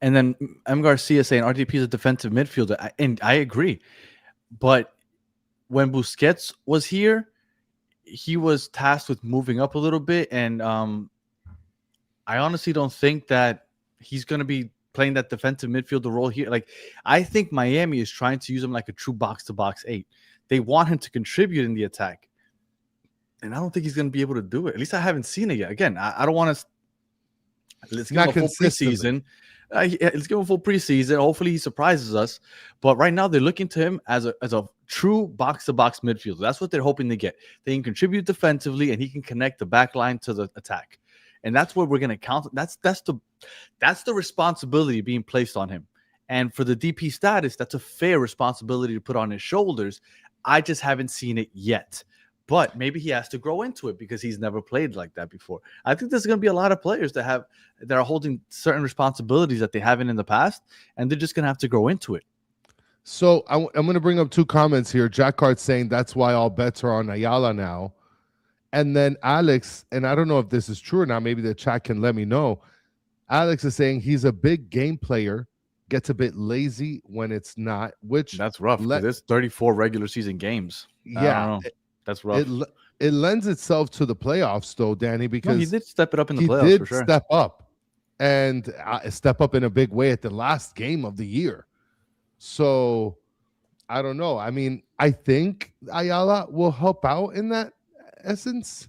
Speaker 4: And then M. Garcia saying RDP is a defensive midfielder, and I agree. But when Busquets was here, he was tasked with moving up a little bit, and I honestly don't think that he's going to be playing that defensive midfielder role here. Like, I think Miami is trying to use him like a true box-to-box 8. They want him to contribute in the attack. And I don't think he's going to be able to do it. At least I haven't seen it yet. Again, I don't want to. Let's give him a full preseason. Let's give him a full preseason. Hopefully he surprises us. But right now they're looking to him as a true box-to-box midfielder. That's what they're hoping to get. They can contribute defensively, and he can connect the back line to the attack. And that's what we're going to count. That's the responsibility being placed on him. And for the DP status, that's a fair responsibility to put on his shoulders. I just haven't seen it yet. But maybe he has to grow into it because he's never played like that before. I think there's going to be a lot of players that are holding certain responsibilities that they haven't in the past, and they're just going to have to grow into it.
Speaker 5: So I'm going to bring up 2 comments here. Jack Hart saying that's why all bets are on Ayala now. And then Alex, and I don't know if this is true or not, maybe the chat can let me know. Alex is saying he's a big game player, gets a bit lazy when it's not, which
Speaker 4: that's rough. There's 34 regular season games.
Speaker 5: Yeah.
Speaker 4: That's rough.
Speaker 5: It lends itself to the playoffs, though, Danny, because
Speaker 4: he did step it up in the playoffs for sure.
Speaker 5: Step up and step up in a big way at the last game of the year. So I don't know. I mean, I think Ayala will help out in that essence.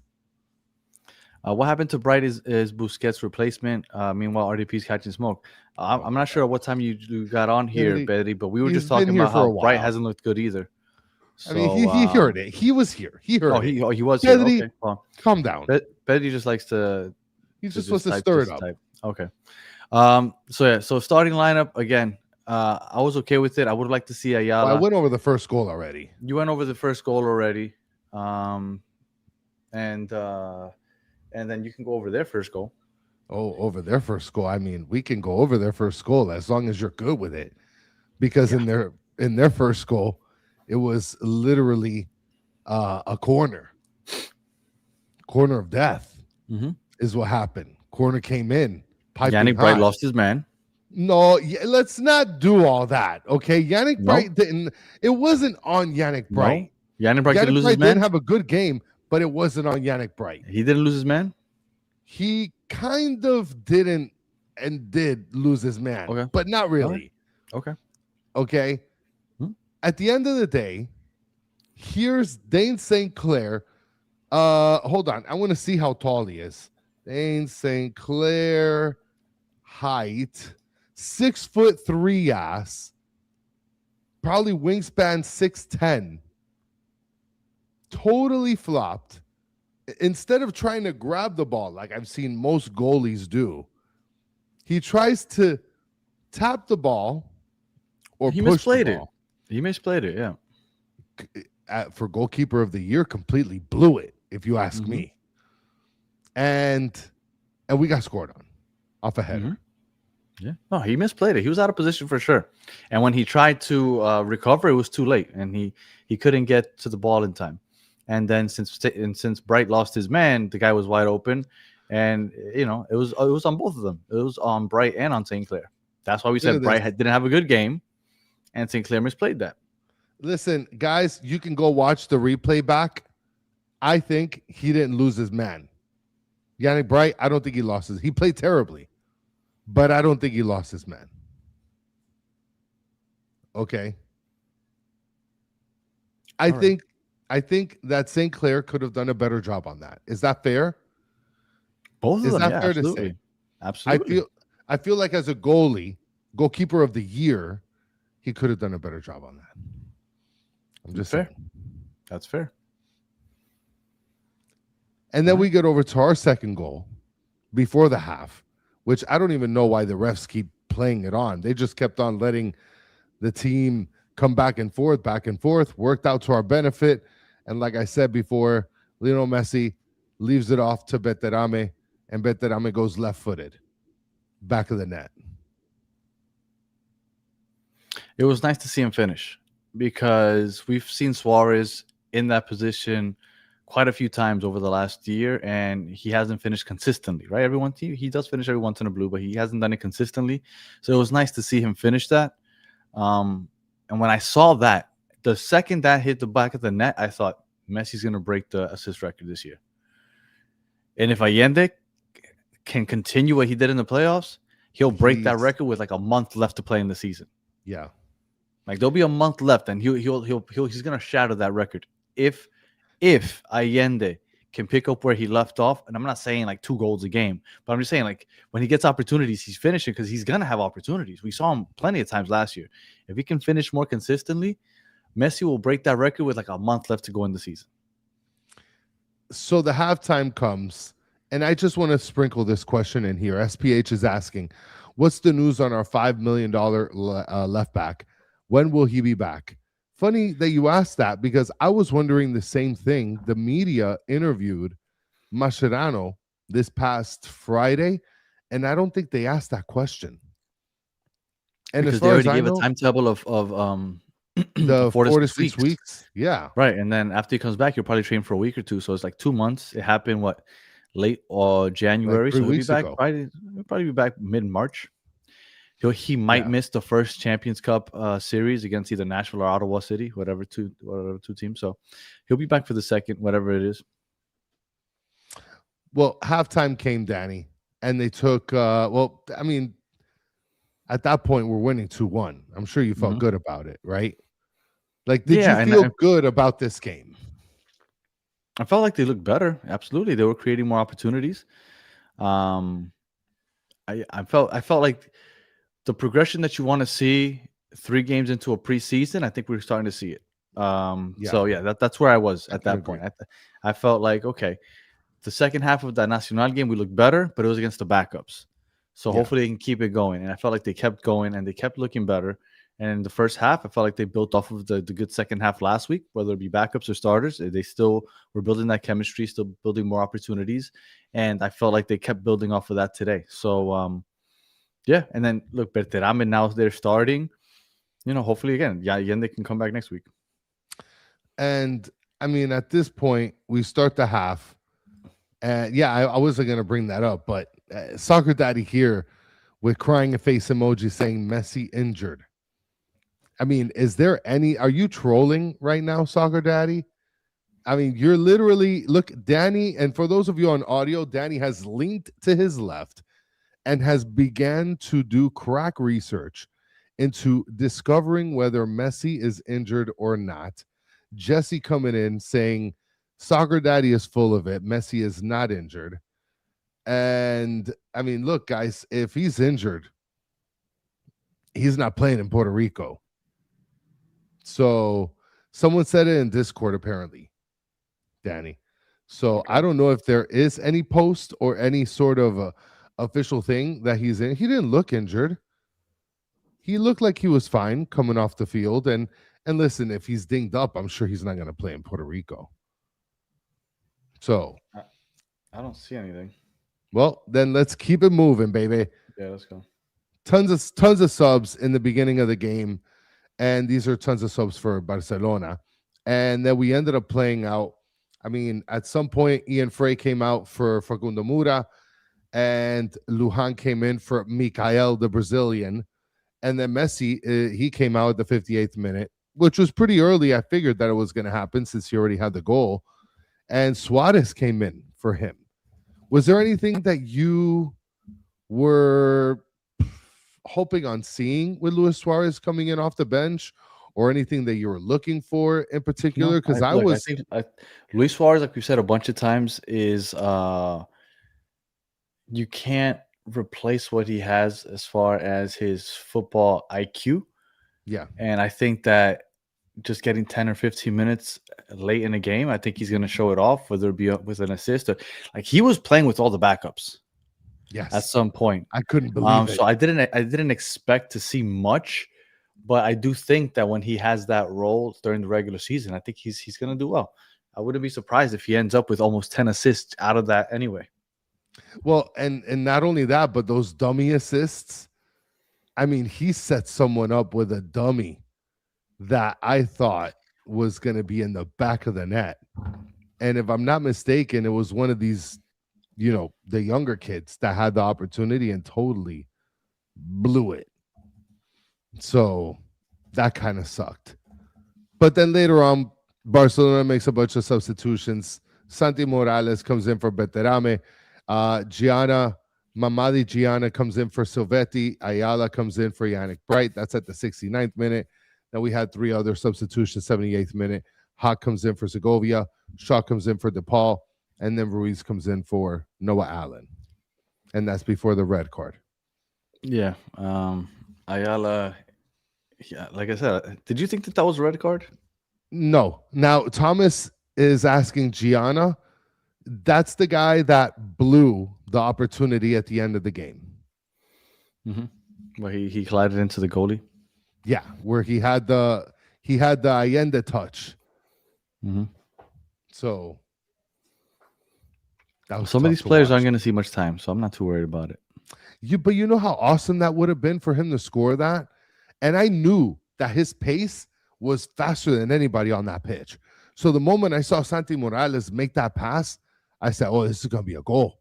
Speaker 4: What happened to Bright is Busquets' replacement. Meanwhile, RDP's catching smoke. I'm not sure what time you got on here, Betty, but we were just talking about how Bright hasn't looked good either. So,
Speaker 5: I mean, he heard it. He was here. He heard it.
Speaker 4: He was here. Okay, well,
Speaker 5: calm down.
Speaker 4: Betty just likes to.
Speaker 5: He just wants to stir it up.
Speaker 4: Okay. So starting lineup again. I was okay with it. I would like to see Ayala.
Speaker 5: Well, I went over the first goal already.
Speaker 4: You went over the first goal already. And then you can go over their first goal.
Speaker 5: Oh, over their first goal. I mean, we can go over their first goal as long as you're good with it. Because in their first goal, it was literally a corner of death is what happened. Corner came in.
Speaker 4: Yannick Bright lost his man.
Speaker 5: No, let's not do all that. Okay, Yannick Bright didn't. It wasn't on Yannick Bright.
Speaker 4: No. Yannick Bright didn't lose his man.
Speaker 5: Didn't have a good game, but it wasn't on Yannick Bright.
Speaker 4: He didn't lose his man.
Speaker 5: He kind of didn't and did lose his man, but not really. Okay. At the end of the day, here's Dane St. Clair. Hold on. I want to see how tall he is. Dane St. Clair, height, 6'3" ass. Probably wingspan 6'10". Totally flopped. Instead of trying to grab the ball like I've seen most goalies do, he tries to tap the ball or
Speaker 4: he
Speaker 5: push
Speaker 4: misplayed
Speaker 5: the ball.
Speaker 4: He misplayed it, yeah.
Speaker 5: For goalkeeper of the year, completely blew it, if you ask me. And we got scored on off a header.
Speaker 4: Yeah. No, he misplayed it. He was out of position for sure. And when he tried to recover, it was too late, and he couldn't get to the ball in time. And then since Bright lost his man, the guy was wide open, and it was on both of them. It was on Bright and on St. Clair. That's why we said Bright didn't have a good game. And St. Clair misplayed that.
Speaker 5: Listen, guys, you can go watch the replay back. I think he didn't lose his man. Yannick Bright, I don't think he lost his. He played terribly, but I don't think he lost his man. Okay. I think that St. Clair could have done a better job on that. Is that fair?
Speaker 4: Both of them,
Speaker 5: fair
Speaker 4: absolutely.
Speaker 5: To say?
Speaker 4: Absolutely.
Speaker 5: I feel like as a goalkeeper of the year, he could have done a better job on that. I'm just
Speaker 4: fair.
Speaker 5: saying.
Speaker 4: That's fair.
Speaker 5: And then we get over to our second goal before the half, which I don't even know why the refs keep playing it on. They just kept on letting the team come back and forth, worked out to our benefit. And like I said before, Lionel Messi leaves it off to Berterame, and Berterame goes left-footed, back of the net.
Speaker 4: It was nice to see him finish because we've seen Suarez in that position quite a few times over the last year, and he hasn't finished consistently, right? He does finish every once in a blue, but he hasn't done it consistently. So it was nice to see him finish that. And when I saw that, the second that hit the back of the net, I thought Messi's going to break the assist record this year. And if Allende can continue what he did in the playoffs, he'll break that record with like a month left to play in the season.
Speaker 5: Yeah.
Speaker 4: Like there'll be a month left, and he's gonna shatter that record if Allende can pick up where he left off. And I'm not saying like 2 goals a game, but I'm just saying like when he gets opportunities, he's finishing because he's gonna have opportunities. We saw him plenty of times last year. If he can finish more consistently, Messi will break that record with like a month left to go in the season.
Speaker 5: So the halftime comes, and I just want to sprinkle this question in here. SPH is asking, what's the news on our $5 million left back? When will he be back? Funny that you asked that, because I was wondering the same thing. The media interviewed Mascherano this past Friday, and I don't think they asked that question. And
Speaker 4: because
Speaker 5: as
Speaker 4: they
Speaker 5: far as
Speaker 4: already
Speaker 5: I
Speaker 4: gave
Speaker 5: know,
Speaker 4: a timetable of
Speaker 5: the 4 to 6
Speaker 4: weeks.
Speaker 5: weeks. Yeah.
Speaker 4: Right. And then after he comes back, he'll probably train for a week or 2. So it's like 2 months. It happened late January.
Speaker 5: Like 3
Speaker 4: so he'll be
Speaker 5: weeks
Speaker 4: back
Speaker 5: ago.
Speaker 4: he'll probably be back mid-March. He might miss the first Champions Cup series against either Nashville or Ottawa City, whatever two teams. So he'll be back for the second, whatever it is.
Speaker 5: Well, halftime came, Danny, and they took I mean, at that point we're winning 2-1. I'm sure you felt good about it, right? Like, did you feel good about this game?
Speaker 4: I felt like they looked better. Absolutely. They were creating more opportunities. I felt like the progression that you want to see 3 games into a preseason, I think we're starting to see it. So yeah, that's where I was at that point. I felt like, okay, the second half of that Nacional game, we looked better, but it was against the backups. So hopefully they can keep it going. And I felt like they kept going and they kept looking better. And in the first half, I felt like they built off of the good second half last week, whether it be backups or starters. They still were building that chemistry, still building more opportunities. And I felt like they kept building off of that today. So, yeah. And then, look, Berterame, now they're starting. Hopefully, again, they can come back next week.
Speaker 5: And, I mean, at this point, we start the half. And, I wasn't going to bring that up, but Soccer Daddy here with crying face emoji saying Messi injured. I mean, are you trolling right now, Soccer Daddy? I mean, you're literally, look, Danny, and for those of you on audio, Danny has leaned to his left and has began to do crack research into discovering whether Messi is injured or not. Jesse coming in saying, Soccer Daddy is full of it. Messi is not injured. And, I mean, look, guys, if he's injured, he's not playing in Puerto Rico. So someone said it in Discord, apparently, Danny. So I don't know if there is any post or any sort of official thing that he's in. He didn't look injured. He looked like he was fine coming off the field. And listen, if he's dinged up, I'm sure he's not going to play in Puerto Rico. So
Speaker 4: I don't see anything.
Speaker 5: Well, then let's keep it moving, baby.
Speaker 4: Yeah, let's go.
Speaker 5: Tons of subs in the beginning of the game. And these are tons of subs for Barcelona. And then we ended up playing out. I mean, at some point, Ian Frey came out for Facundo Mura, and Lujan came in for Mikael, the Brazilian. And then Messi, he came out at the 58th minute, which was pretty early. I figured that it was going to happen since he already had the goal. And Suarez came in for him. Was there anything that you were hoping on seeing with Luis Suarez coming in off the bench, or anything that you were looking for in particular? Because I think
Speaker 4: Luis Suarez, like we said a bunch of times, is you can't replace what he has as far as his football IQ.
Speaker 5: Yeah.
Speaker 4: And I think that just getting 10 or 15 minutes late in the game, I think he's going to show it off, whether it be with an assist or like he was playing with all the backups.
Speaker 5: Yes.
Speaker 4: At some point.
Speaker 5: I couldn't believe it.
Speaker 4: So I didn't expect to see much, but I do think that when he has that role during the regular season, I think he's going to do well. I wouldn't be surprised if he ends up with almost 10 assists out of that anyway.
Speaker 5: Well, and not only that, but those dummy assists. I mean, he set someone up with a dummy that I thought was going to be in the back of the net. And if I'm not mistaken, it was one of these, the younger kids that had the opportunity and totally blew it. So that kind of sucked. But then later on, Barcelona makes a bunch of substitutions. Santi Morales comes in for Berterame. Mamadi Gianna comes in for Silvetti. Ayala comes in for Yannick Bright. That's at the 69th minute. Then we had 3 other substitutions, 78th minute. Hawk comes in for Segovia. Shaw comes in for DePaul. And then Ruiz comes in for Noah Allen. And that's before the red card.
Speaker 4: Yeah. Ayala, yeah, like I said, did you think that was a red card?
Speaker 5: No. Now, Thomas is asking Gianna. That's the guy that blew the opportunity at the end of the game.
Speaker 4: Where he collided into the goalie.
Speaker 5: Yeah, where he had the Allende touch. So that was
Speaker 4: some of these players aren't going to see much time, so I'm not too worried about it.
Speaker 5: But you know how awesome that would have been for him to score that? And I knew that his pace was faster than anybody on that pitch. So the moment I saw Santi Morales make that pass, I said, oh, this is going to be a goal.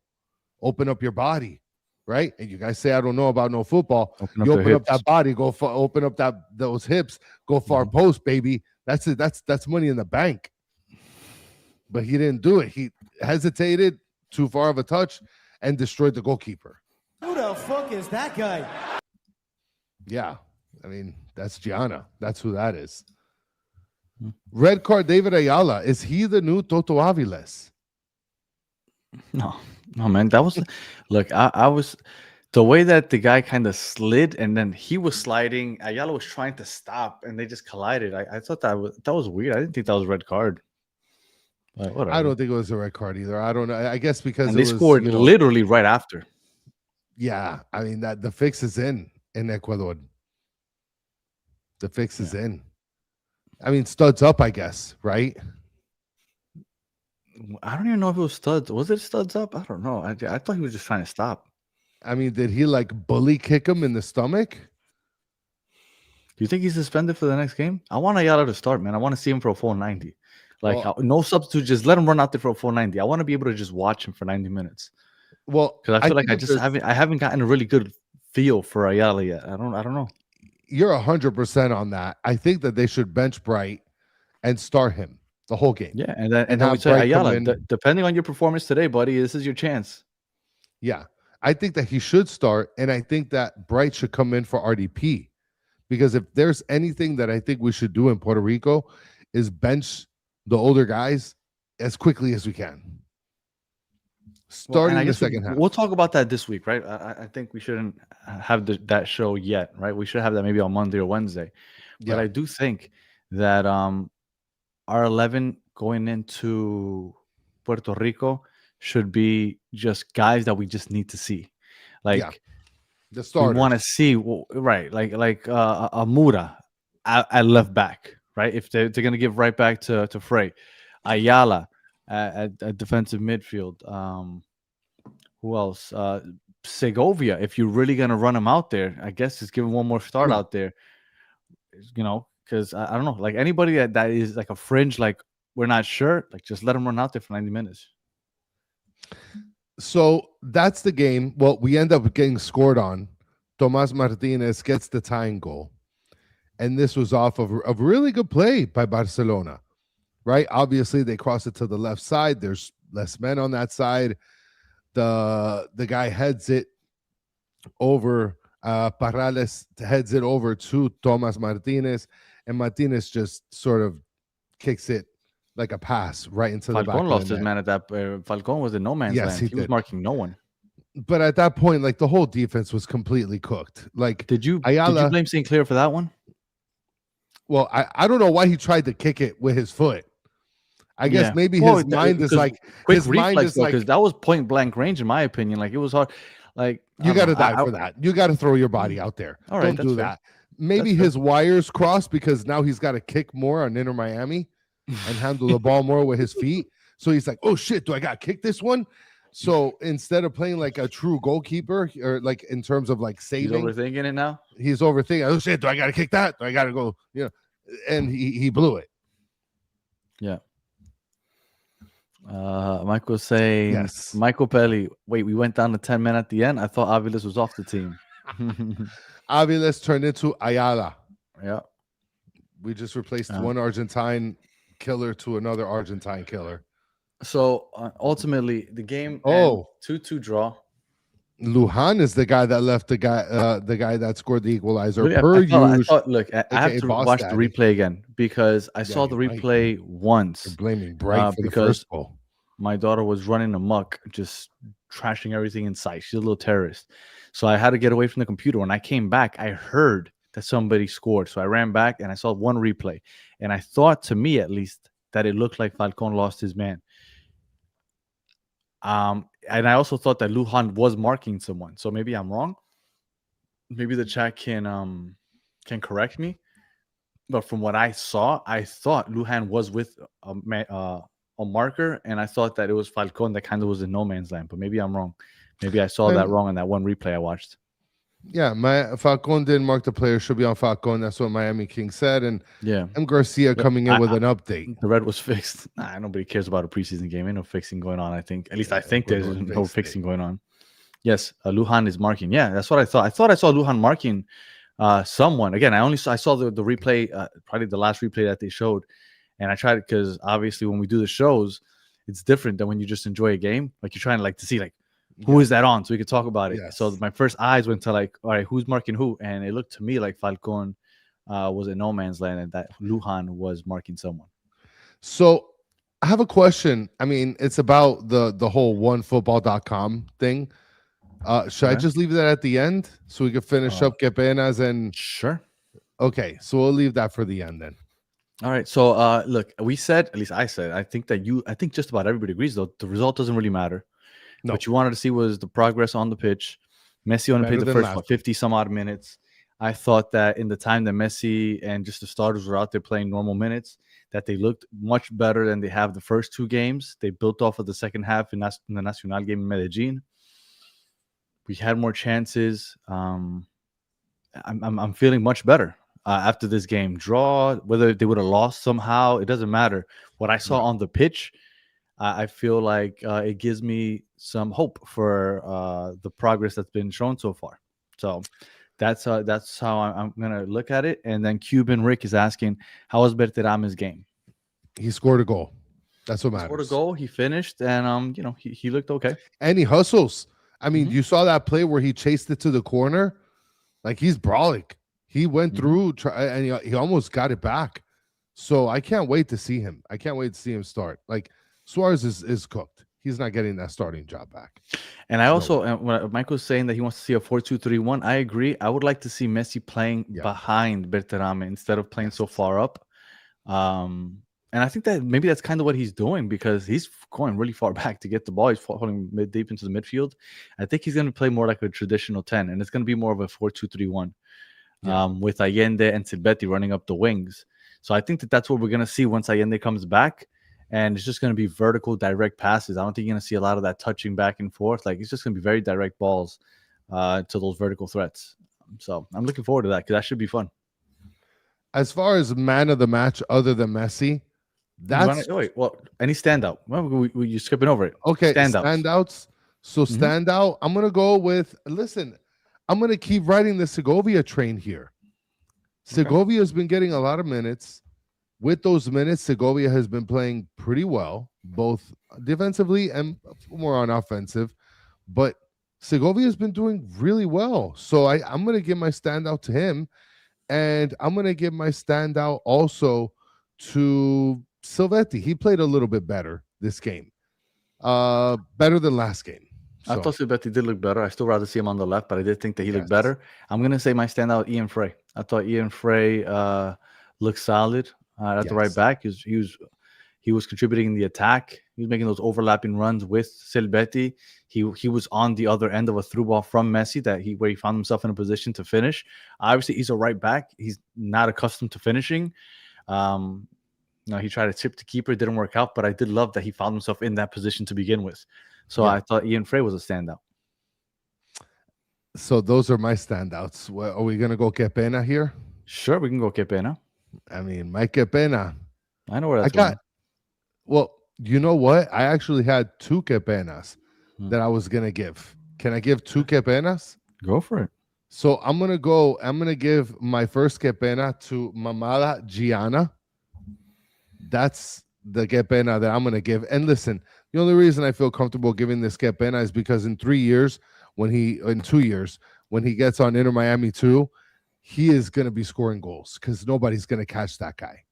Speaker 5: Open up your body, right? And you guys say, I don't know about no football. You open up that body, open up those hips, go far post, baby. That's it. That's money in the bank. But he didn't do it. He hesitated, too far of a touch, and destroyed the goalkeeper.
Speaker 6: Who the fuck is that guy?
Speaker 5: Yeah. I mean, that's Gianna. That's who that is. Red card, David Ayala. Is he the new Toto Aviles?
Speaker 4: No, man. That was look. I was the way that the guy kind of slid and then he was sliding. Ayala was trying to stop and they just collided. I thought that was weird. I didn't think that was a red card. But whatever.
Speaker 5: I don't think it was a red card either. I don't know. I guess because
Speaker 4: they scored literally right after.
Speaker 5: Yeah, I mean that the fix is in Ecuador. The fix is in. I mean, studs up, I guess, right?
Speaker 4: I don't even know if it was studs. Was it studs up? I don't know. I thought he was just trying to stop.
Speaker 5: I mean, did he like bully kick him in the stomach?
Speaker 4: Do you think he's suspended for the next game? I want Ayala to start, man. I want to see him for a full 90. No substitute. Just let him run out there for a full 90. I want to be able to just watch him for 90 minutes. Well, because I feel like I haven't gotten a really good feel for Ayala yet. I don't know.
Speaker 5: You're 100% on that. I think that they should bench Bright and start him the whole game.
Speaker 4: Yeah, and then we say Ayala. Depending on your performance today, buddy, this is your chance.
Speaker 5: Yeah, I think that he should start, and I think that Bright should come in for RDP, because if there's anything that I think we should do in Puerto Rico is bench the older guys as quickly as we can. Starting in the second half.
Speaker 4: We'll talk about that this week, right? I think we shouldn't have that show yet, right? We should have that maybe on Monday or Wednesday. But I do think that our 11 going into Puerto Rico should be just guys that we just need to see. Like
Speaker 5: the starters.
Speaker 4: We want to see, right? Like Amura at left back, right? If they're going to give right back to Frey. Ayala at defensive midfield. Who else? Segovia. If you're really gonna run him out there, I guess just give him one more start out there. You know, because I don't know, like anybody that is like a fringe, like we're not sure, like just let him run out there for 90 minutes.
Speaker 5: So that's the game. Well, we end up getting scored on. Tomas Martinez gets the tying goal, and this was off of a really good play by Barcelona. Right? Obviously, they cross it to the left side. There's less men on that side. The guy heads it over. Parrales heads it over to Tomas Martinez, and Martinez just sort of kicks it like a pass right into the back.
Speaker 4: Falcon lost his man at that. Falcon was in no man's land. He was marking no one.
Speaker 5: But at that point, like the whole defense was completely cooked. Like,
Speaker 4: did you blame Sinclair for that one?
Speaker 5: Well, I don't know why he tried to kick it with his foot. I guess maybe his mind is like
Speaker 4: quick reflex, because that was point blank range in my opinion. Like it was hard. Like
Speaker 5: you got to die for that. You got to throw your body out there.
Speaker 4: All right,
Speaker 5: don't do that. Maybe his wires crossed because now he's got to kick more on Inter Miami and handle the ball more with his feet. So he's like, oh shit, do I got to kick this one? So instead of playing like a true goalkeeper, or like in terms of like saving,
Speaker 4: he's overthinking it now.
Speaker 5: He's overthinking. Oh shit, do I got to kick that? Do I got to go? You know, and he blew it.
Speaker 4: Yeah. Michael saying, yes. Michael Pelli, wait, we went down to 10 men at the end. I thought Aviles was off the team.
Speaker 5: Aviles turned into Ayala.
Speaker 4: Yeah.
Speaker 5: We just replaced one Argentine killer to another Argentine killer.
Speaker 4: So ultimately, the game 2-2 draw.
Speaker 5: Lujan is the guy that left the guy that scored the equalizer.
Speaker 4: Really,
Speaker 5: Per
Speaker 4: I
Speaker 5: usual,
Speaker 4: thought, look, I have
Speaker 5: aka
Speaker 4: to
Speaker 5: Boss
Speaker 4: watch the
Speaker 5: Daddy.
Speaker 4: replay again because I saw the
Speaker 5: you might.
Speaker 4: replay
Speaker 5: You're
Speaker 4: once
Speaker 5: blaming Bright for the
Speaker 4: because
Speaker 5: first goal.
Speaker 4: my daughter was running amok, just trashing everything in sight. She's a little terrorist. So I had to get away from the computer. When I came back, I heard that somebody scored. So I ran back and I saw one replay. And I thought, to me at least, that it looked like Falcon lost his man. And I also thought that Lujan was marking someone. So maybe I'm wrong. Maybe the chat can correct me. But from what I saw, I thought Lujan was with a marker, and I thought that it was Falcon that kind of was in no man's land. But maybe I'm wrong. Maybe I saw that wrong in that one replay I watched.
Speaker 5: Yeah, Falcon didn't mark the player. Should be on Falcon. That's what Miami King said. And
Speaker 4: Yeah,
Speaker 5: M. Garcia coming in with an update.
Speaker 4: The red was fixed. Nobody cares about a preseason game. Ain't no fixing going on. I think. At least I think there's no fixing going on. Yes, Lujan is marking. Yeah, that's what I thought. I thought I saw Lujan marking someone. Again, I saw the replay, probably the last replay that they showed, and I tried it because obviously when we do the shows, it's different than when you just enjoy a game. Like you're trying to see who is that on, so we could talk about it. Yes. So my first eyes went to all right, who's marking who, and it looked to me like Falcon was in no man's land, and that Lujan was marking someone.
Speaker 5: So I have a question. I mean, it's about the whole onefootball.com thing. Should I just leave that at the end so we can finish up Quepenas and
Speaker 4: sure.
Speaker 5: Okay, so we'll leave that for the end then.
Speaker 4: All right. So look, we said, at least I said, I think just about everybody agrees though, the result doesn't really matter. No. What you wanted to see was the progress on the pitch. Messi only played the first 50 some odd minutes. I thought that in the time that Messi and just the starters were out there playing normal minutes, that they looked much better than they have the first two games. They built off of the second half in the Nacional game in Medellin. We had more chances. I'm feeling much better after this game. Draw, whether they would have lost somehow, it doesn't matter. What I saw on the pitch, I feel like it gives me some hope for the progress that's been shown so far. So that's how I'm gonna look at it. And then Cuban Rick is asking, how was Berterame's game?
Speaker 5: He scored a goal. That's what matters.
Speaker 4: He scored a goal. He finished, and he looked okay.
Speaker 5: And he hustles. I mean, you saw that play where he chased it to the corner. Like, he's brawling. He went through and he almost got it back. So I can't wait to see him. I can't wait to see him start. Like, Suarez is cooked. He's not getting that starting job back.
Speaker 4: And I also, when Michael's saying that he wants to see a 4-2-3-1, I agree. I would like to see Messi playing behind Berterame instead of playing so far up. And I think that maybe that's kind of what he's doing because he's going really far back to get the ball. He's falling deep into the midfield. I think he's going to play more like a traditional 10, and it's going to be more of a 4-2-3-1 with Allende and Silvetti running up the wings. So I think that that's what we're going to see once Allende comes back, and it's just going to be vertical, direct passes. I don't think you're going to see a lot of that touching back and forth. Like, it's just going to be very direct balls to those vertical threats. So I'm looking forward to that because that should be fun.
Speaker 5: As far as man of the match other than Messi, that's
Speaker 4: any standout? Well, you're skipping over it.
Speaker 5: Okay, standouts. So standout, I'm gonna go with. Listen, I'm gonna keep riding the Segovia train here. Segovia has been getting a lot of minutes. With those minutes, Segovia has been playing pretty well, both defensively and more on offensive. But Segovia has been doing really well. So I'm gonna give my standout to him, and I'm gonna give my standout also to Silvetti. He played a little bit better this game. Better than last game. So.
Speaker 4: I thought Silvetti did look better. I still rather see him on the left, but I did think that he looked better. I'm going to say my standout, Ian Frey. I thought Ian Frey looked solid at the right back. He was contributing in the attack. He was making those overlapping runs with Silvetti. He was on the other end of a through ball from Messi where he found himself in a position to finish. Obviously, he's a right back. He's not accustomed to finishing. He tried to tip the keeper, it didn't work out, but I did love that he found himself in that position to begin with. So I thought Ian Frey was a standout.
Speaker 5: So those are my standouts. Well, are we going to go Que Pena here?
Speaker 4: Sure, we can go Que Pena.
Speaker 5: I mean, my Que Pena.
Speaker 4: I know where that's going.
Speaker 5: Well, you know what? I actually had two Que Penas that I was going to give. Can I give two Que Penas?
Speaker 4: Go for it.
Speaker 5: So I'm going to give my first Que Pena to Mamada Gianna. That's the Que Pena that I'm going to give. And listen, The only reason I feel comfortable giving this que pena is because in 2 years, when he gets on Inter Miami 2, he is going to be scoring goals because nobody's going to catch that guy.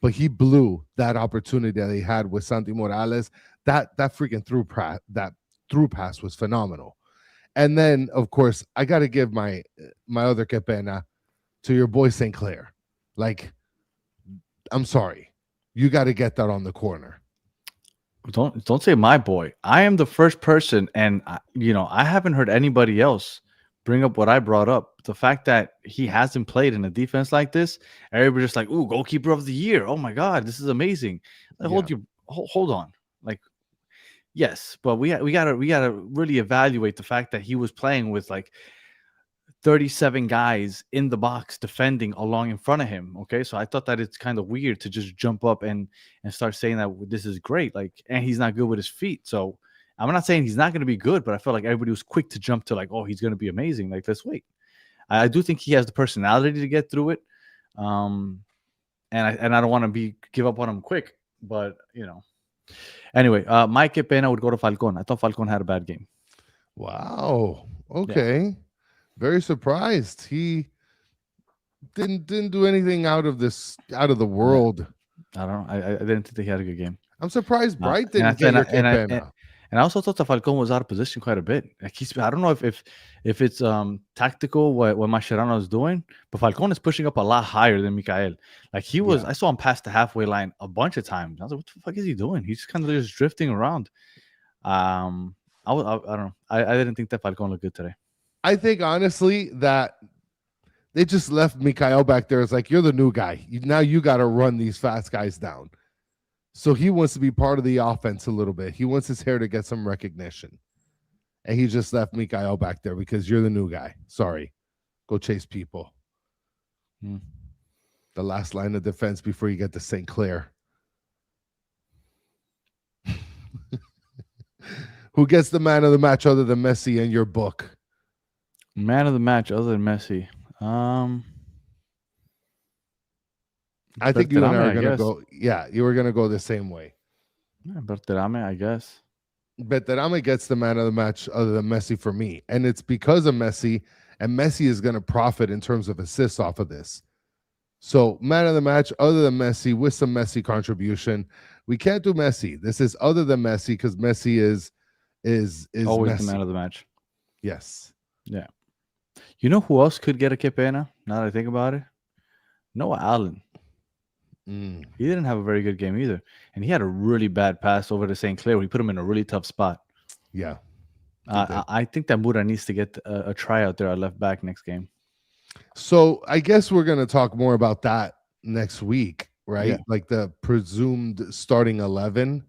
Speaker 5: But he blew that opportunity that he had with Santi Morales. That freaking through pass was phenomenal. And then, of course, I got to give my other que pena to your boy St. Clair. Like, I'm sorry, you got to get that on the corner.
Speaker 4: Don't say my boy. I am the first person, and I haven't heard anybody else bring up what I brought up. The fact that he hasn't played in a defense like this, everybody's just like, "Ooh, goalkeeper of the year! Oh my god, this is amazing!" Like, hold on. Like, yes, but we gotta really evaluate the fact that he was playing with like 37 guys in the box defending along in front of him. Okay, so I thought that it's kind of weird to just jump up and start saying that this is great, like, and he's not good with his feet. So I'm not saying he's not going to be good, but I felt like everybody was quick to jump to like, oh, he's going to be amazing. Like, let's wait. I do think he has the personality to get through it, and I don't want to give up on him quick, but anyway, my que pena would go to Falcon. I thought Falcon had a bad game.
Speaker 5: Wow. Okay. Yeah. Very surprised. He didn't do anything out of the world.
Speaker 4: I don't know. I didn't think he had a good game.
Speaker 5: I'm surprised Bright didn't get your que pena.
Speaker 4: And I also thought that Falcon was out of position quite a bit. Like I don't know if it's tactical what Mascherano is doing, but Falcon is pushing up a lot higher than Mikael. Like he was, I saw him pass the halfway line a bunch of times. I was like, what the fuck is he doing? He's kind of just drifting around. I don't know. I didn't think that Falcon looked good today.
Speaker 5: I think honestly that they just left Mikael back there. It's like, you're the new guy. Now you got to run these fast guys down. So he wants to be part of the offense a little bit. He wants his hair to get some recognition. And he just left Mikael back there because you're the new guy. Sorry. Go chase people. The last line of defense before you get to St. Clair. Who gets the man of the match other than Messi in your book?
Speaker 4: Man of the match other than Messi.
Speaker 5: I think you and I are going to go. Yeah, you were going to go the same way.
Speaker 4: Berterame, I guess.
Speaker 5: Berterame gets the man of the match other than Messi for me. And it's because of Messi. And Messi is going to profit in terms of assists off of this. So man of the match other than Messi with some Messi contribution. We can't do Messi. This is other than Messi because Messi is
Speaker 4: always
Speaker 5: Messi.
Speaker 4: The man of the match.
Speaker 5: Yes.
Speaker 4: Yeah. You know who else could get a que pena? Now that I think about it, Noah Allen. He didn't have a very good game either, and he had a really bad pass over to St. Clair. Where he put him in a really tough spot.
Speaker 5: Yeah.
Speaker 4: I think that Mura needs to get a tryout there at left back next game.
Speaker 5: So I guess we're going to talk more about that next week, right?
Speaker 4: Yeah.
Speaker 5: Like the presumed starting 11.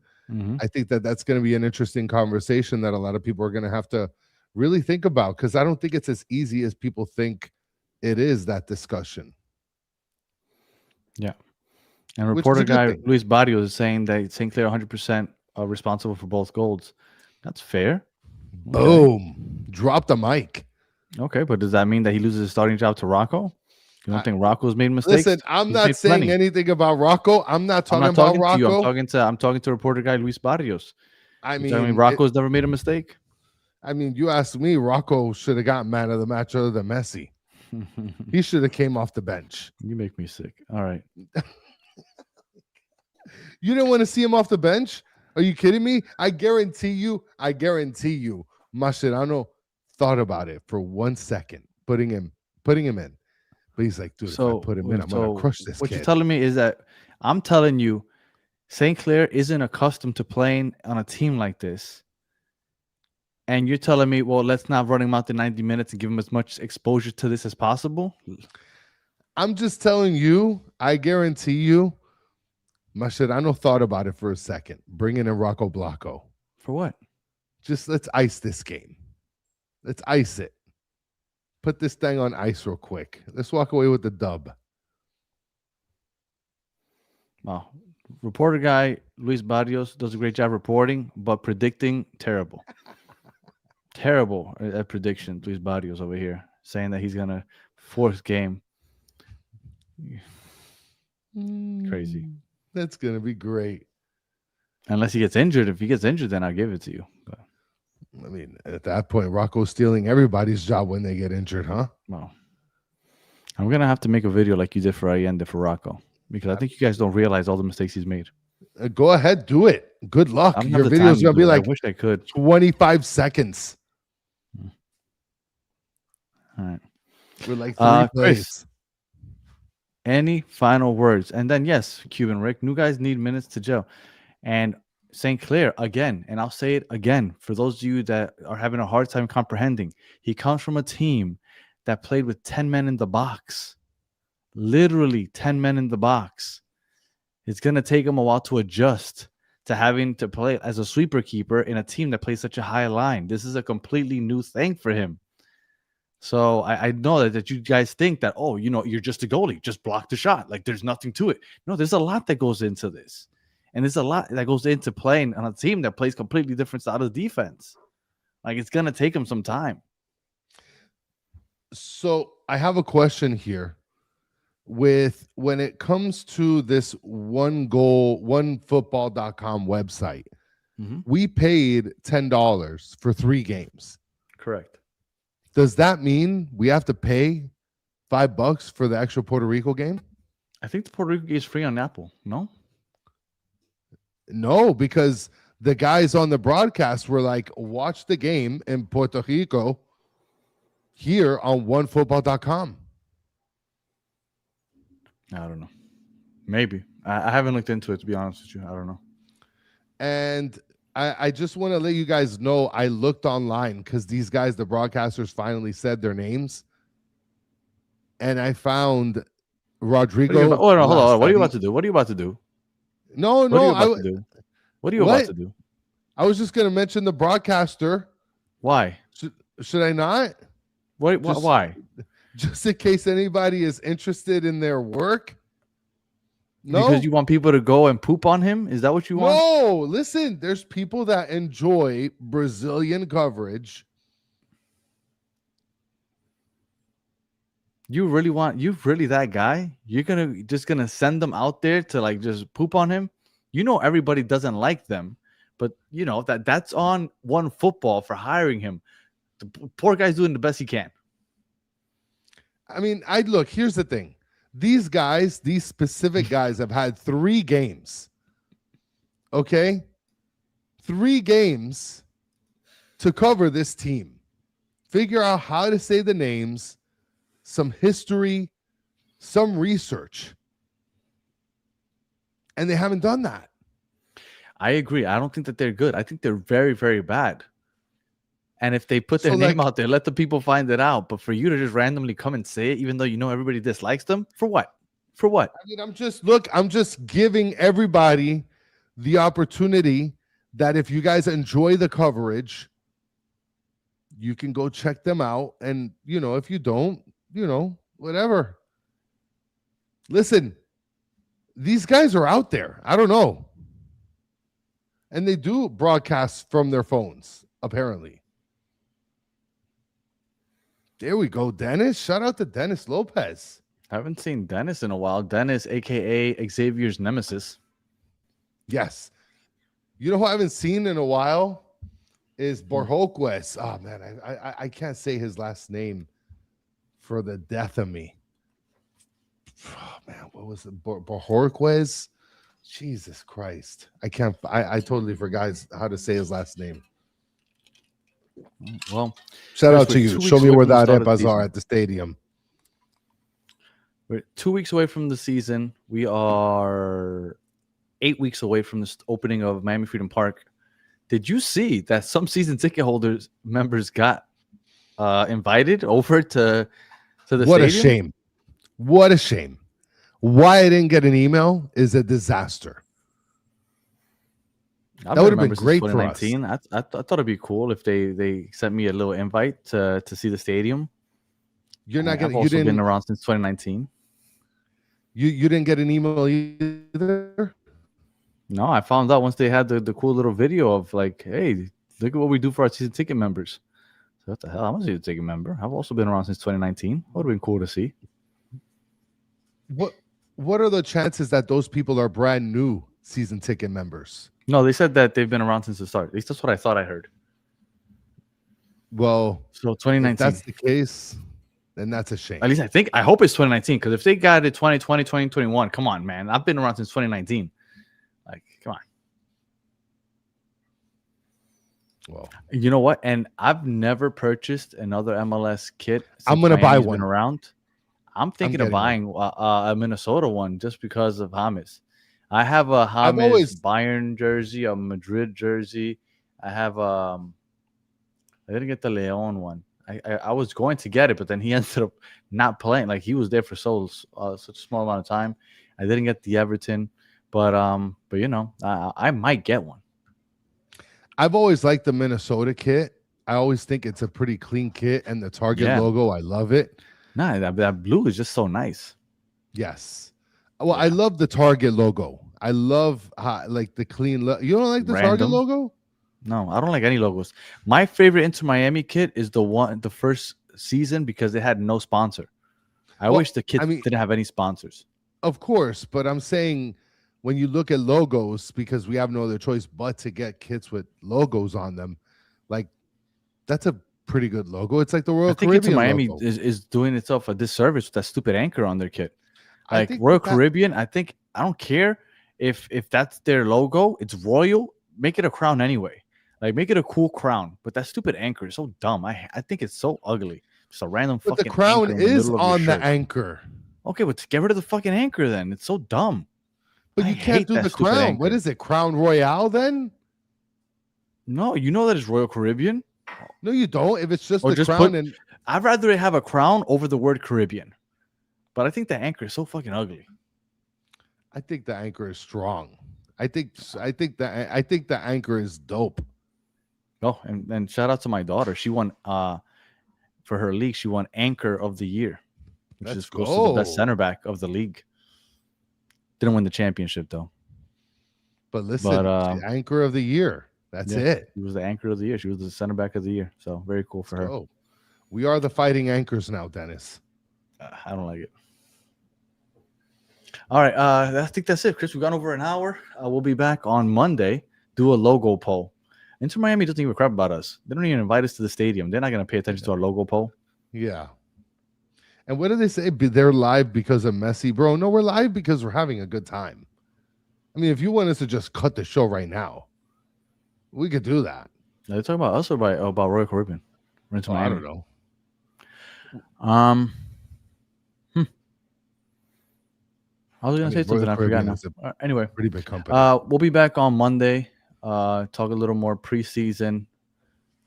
Speaker 5: I think that's going to be an interesting conversation that a lot of people are going to have to really think about, because I don't think it's as easy as people think it is, that discussion.
Speaker 4: Yeah. And reporter guy Luis Barrios is saying that St. Clair 100% responsible for both goals. That's fair.
Speaker 5: Boom. Okay. Drop the mic.
Speaker 4: Okay, but does that mean that he loses his starting job to Rocco? You don't think Rocco's made mistakes?
Speaker 5: Listen, I'm not saying anything about Rocco. I'm not talking about Rocco.
Speaker 4: I'm talking to reporter guy Luis Barrios.
Speaker 5: I mean,
Speaker 4: Rocco's never made a mistake?
Speaker 5: I mean, you asked me, Rocco should have gotten man of the match other than Messi. He should have came off the bench.
Speaker 4: You make me sick. All right.
Speaker 5: You didn't want to see him off the bench? Are you kidding me? I guarantee you, Mascherano thought about it for 1 second, putting him in. But he's like, dude, if I put him in, I'm going to crush this
Speaker 4: What
Speaker 5: kid.
Speaker 4: you're telling me is that I'm telling you, St. Clair isn't accustomed to playing on a team like this. And you're telling me, well, let's not run him out the 90 minutes and give him as much exposure to this as possible?
Speaker 5: I'm just telling you, I guarantee you, Mascherano thought about it for a second, bringing in Rocco Blanco.
Speaker 4: For what?
Speaker 5: Just let's ice this game. Let's ice it. Put this thing on ice real quick. Let's walk away with the dub.
Speaker 4: Wow. Reporter guy Luis Barrios does a great job reporting, but predicting, terrible. Terrible at prediction. Luis Barrios over here saying that he's going to force game. Crazy.
Speaker 5: That's going to be great.
Speaker 4: Unless he gets injured. If he gets injured, then I'll give it to you. But,
Speaker 5: I mean, at that point, Rocco's stealing everybody's job when they get injured, huh?
Speaker 4: well, I'm going to have to make a video like you did for Allende for Rocco, because I think you guys don't realize all the mistakes he's made.
Speaker 5: Go ahead, do it. Good luck.
Speaker 4: I don't
Speaker 5: Your
Speaker 4: have the
Speaker 5: video's
Speaker 4: time
Speaker 5: going to be
Speaker 4: do it.
Speaker 5: like
Speaker 4: I wish I could.
Speaker 5: 25 seconds.
Speaker 4: All right.
Speaker 5: With like 3 plays.
Speaker 4: Chris, any final words? And then, yes, Cuban Rick, new guys need minutes to gel. And St. Clair, again, and I'll say it again, for those of you that are having a hard time comprehending, he comes from a team that played with 10 men in the box. Literally 10 men in the box. It's going to take him a while to adjust to having to play as a sweeper keeper in a team that plays such a high line. This is a completely new thing for him. So I know that you guys think that, oh, you're just a goalie, just block the shot. Like there's nothing to it. No, there's a lot that goes into this. And there's a lot that goes into playing on a team that plays completely different style of defense. Like it's going to take him some time.
Speaker 5: So I have a question here. When it comes to this onefootball.com website, we paid $10 for 3 games.
Speaker 4: Correct.
Speaker 5: Does that mean we have to pay $5 for the extra Puerto Rico game?
Speaker 4: I think the Puerto Rico game is free on Apple. No?
Speaker 5: No, because the guys on the broadcast were like, watch the game in Puerto Rico here on onefootball.com.
Speaker 4: I don't know. Maybe. I haven't looked into it, to be honest with you. I don't know.
Speaker 5: And I just want to let you guys know I looked online because these guys, the broadcasters, finally said their names. And I found Rodrigo.
Speaker 4: Hold on. What are you about to do? What are you about to do?
Speaker 5: No.
Speaker 4: What are you about to do? What are you about to do?
Speaker 5: I was just going to mention the broadcaster.
Speaker 4: Why?
Speaker 5: Should I not?
Speaker 4: Why?
Speaker 5: Just in case anybody is interested in their work. No,
Speaker 4: because you want people to go and poop on him? Is that what you want?
Speaker 5: No, listen, there's people that enjoy Brazilian coverage.
Speaker 4: You really that guy? You're just gonna send them out there to like just poop on him? You know everybody doesn't like them, but you know that's on One Football for hiring him. The poor guy's doing the best he can.
Speaker 5: I mean, here's the thing. These specific guys have had 3 games. Okay? 3 games to cover this team. Figure out how to say the names, some history, some research. And they haven't done that.
Speaker 4: I agree. I don't think that they're good. I think they're very, very bad. And if they put their name out there, let the people find it out. But for you to just randomly come and say it, even though you know everybody dislikes them, for what? For what?
Speaker 5: I mean, I'm just giving everybody the opportunity that if you guys enjoy the coverage, you can go check them out. And, if you don't, whatever. Listen, these guys are out there. I don't know. And they do broadcast from their phones, apparently. There we go, Dennis. Shout out to Dennis Lopez.
Speaker 4: I haven't seen Dennis in a while. Dennis, a.k.a. Xavier's nemesis.
Speaker 5: Yes. You know who I haven't seen in a while is Borjoquez. Oh, man, I can't say his last name for the death of me. Oh, man, what was it? Borjoquez? Jesus Christ. I totally forgot how to say his last name.
Speaker 4: Well,
Speaker 5: shout out to you. Show me where that arepas are at the stadium.
Speaker 4: We're 2 weeks away from the season. We are 8 weeks away from the opening of Miami Freedom Park. Did you see that some season ticket holders members got invited over to the
Speaker 5: What
Speaker 4: stadium?
Speaker 5: a shame. What a shame. Why I didn't get an email is a disaster. That would have been great for us.
Speaker 4: I thought it'd be cool if they sent me a little invite to see the stadium.
Speaker 5: You're not gonna.
Speaker 4: I've also been around since 2019.
Speaker 5: You didn't get an email either.
Speaker 4: No, I found out once they had the cool little video of like, hey, look at what we do for our season ticket members. So what the hell? I'm a season ticket member. I've also been around since 2019. Would have been cool to see.
Speaker 5: What are the chances that those people are brand new season ticket members?
Speaker 4: No, they said that they've been around since the start. At least that's what I thought I heard.
Speaker 5: Well,
Speaker 4: So
Speaker 5: if
Speaker 4: 2019.
Speaker 5: that's the case, then that's a shame.
Speaker 4: At least I hope it's 2019, because if they got it 2020, 2021, come on, man. I've been around since 2019. Like, come on.
Speaker 5: Well,
Speaker 4: You know what? And I've never purchased another MLS kit.
Speaker 5: I'm gonna buy
Speaker 4: Miami's
Speaker 5: one.
Speaker 4: been around. I'm thinking of
Speaker 5: getting
Speaker 4: buying a Minnesota one just because of James. I have a
Speaker 5: I've
Speaker 4: James
Speaker 5: always-
Speaker 4: Bayern jersey, a Madrid jersey. I have I didn't get the Leon one. I was going to get it, but then he ended up not playing. Like, he was there for such a small amount of time. I didn't get the Everton, but you know, I might get one.
Speaker 5: I've always liked the Minnesota kit. I always think it's a pretty clean kit, and the Target logo, I love it.
Speaker 4: Nah, that blue is just so nice.
Speaker 5: Yes. Well, I love the Target logo. I love like the clean look. You don't like the Target
Speaker 4: Random.
Speaker 5: logo?
Speaker 4: No, I don't like any logos. My favorite Inter Miami kit is the first season, because it had no sponsor. I wish the kit didn't have any sponsors.
Speaker 5: Of course, but I'm saying when you look at logos, because we have no other choice but to get kits with logos on them, like, that's a pretty good logo. It's like the Royal
Speaker 4: I think
Speaker 5: Caribbean
Speaker 4: Inter Miami
Speaker 5: logo.
Speaker 4: is doing itself a disservice with that stupid anchor on their kit.
Speaker 5: I
Speaker 4: Like,
Speaker 5: think
Speaker 4: Royal
Speaker 5: that-
Speaker 4: Caribbean, I don't care if that's their logo. It's royal. Make it a crown anyway. Like, make it a cool crown. But that stupid anchor is so dumb. I think it's so ugly. Just a random
Speaker 5: But
Speaker 4: fucking
Speaker 5: the crown
Speaker 4: anchor in the
Speaker 5: is
Speaker 4: middle of your
Speaker 5: on the
Speaker 4: shirt.
Speaker 5: anchor.
Speaker 4: Okay, but get rid of the fucking anchor then. It's so dumb.
Speaker 5: But
Speaker 4: I
Speaker 5: you
Speaker 4: hate
Speaker 5: can't do
Speaker 4: that
Speaker 5: the
Speaker 4: stupid
Speaker 5: crown.
Speaker 4: anchor.
Speaker 5: What is it? Crown Royale then?
Speaker 4: No, you know that it's Royal Caribbean.
Speaker 5: No, you don't. If it's just
Speaker 4: Or
Speaker 5: the
Speaker 4: just
Speaker 5: crown
Speaker 4: put-
Speaker 5: and
Speaker 4: I'd rather have a crown over the word Caribbean. But I think the anchor is so fucking ugly.
Speaker 5: I think the anchor is strong. I think the anchor is dope.
Speaker 4: Oh, and shout out to my daughter. She won for her league. She won Anchor of the Year, which
Speaker 5: Let's
Speaker 4: is close to the best
Speaker 5: go.
Speaker 4: center back of the league. Didn't win the championship though.
Speaker 5: But listen,
Speaker 4: But,
Speaker 5: the anchor of the year. That's
Speaker 4: Yeah,
Speaker 5: it.
Speaker 4: She was the Anchor of the Year. She was the center back of the year. So very cool for her.
Speaker 5: Oh, we are the fighting anchors now, Dennis.
Speaker 4: I don't like it. All right, I think that's it, Chris. We've gone over an hour. We'll be back on Monday. Do a logo poll. Inter Miami doesn't give a crap about us. They don't even invite us to the stadium. They're not going to pay attention to our logo poll.
Speaker 5: Yeah. And what do they say? They're live because of Messi, bro. No, we're live because we're having a good time. I mean, if you want us to just cut the show right now, we could do that.
Speaker 4: Are they talking about us or about Royal Caribbean? Or Inter
Speaker 5: I
Speaker 4: Miami?
Speaker 5: don't know.
Speaker 4: I was going to
Speaker 5: I
Speaker 4: say
Speaker 5: mean,
Speaker 4: something.
Speaker 5: Royal
Speaker 4: I forgot
Speaker 5: Caribbean
Speaker 4: now.
Speaker 5: is a
Speaker 4: Anyway,
Speaker 5: Pretty big company.
Speaker 4: we'll be back on Monday. Talk a little more preseason.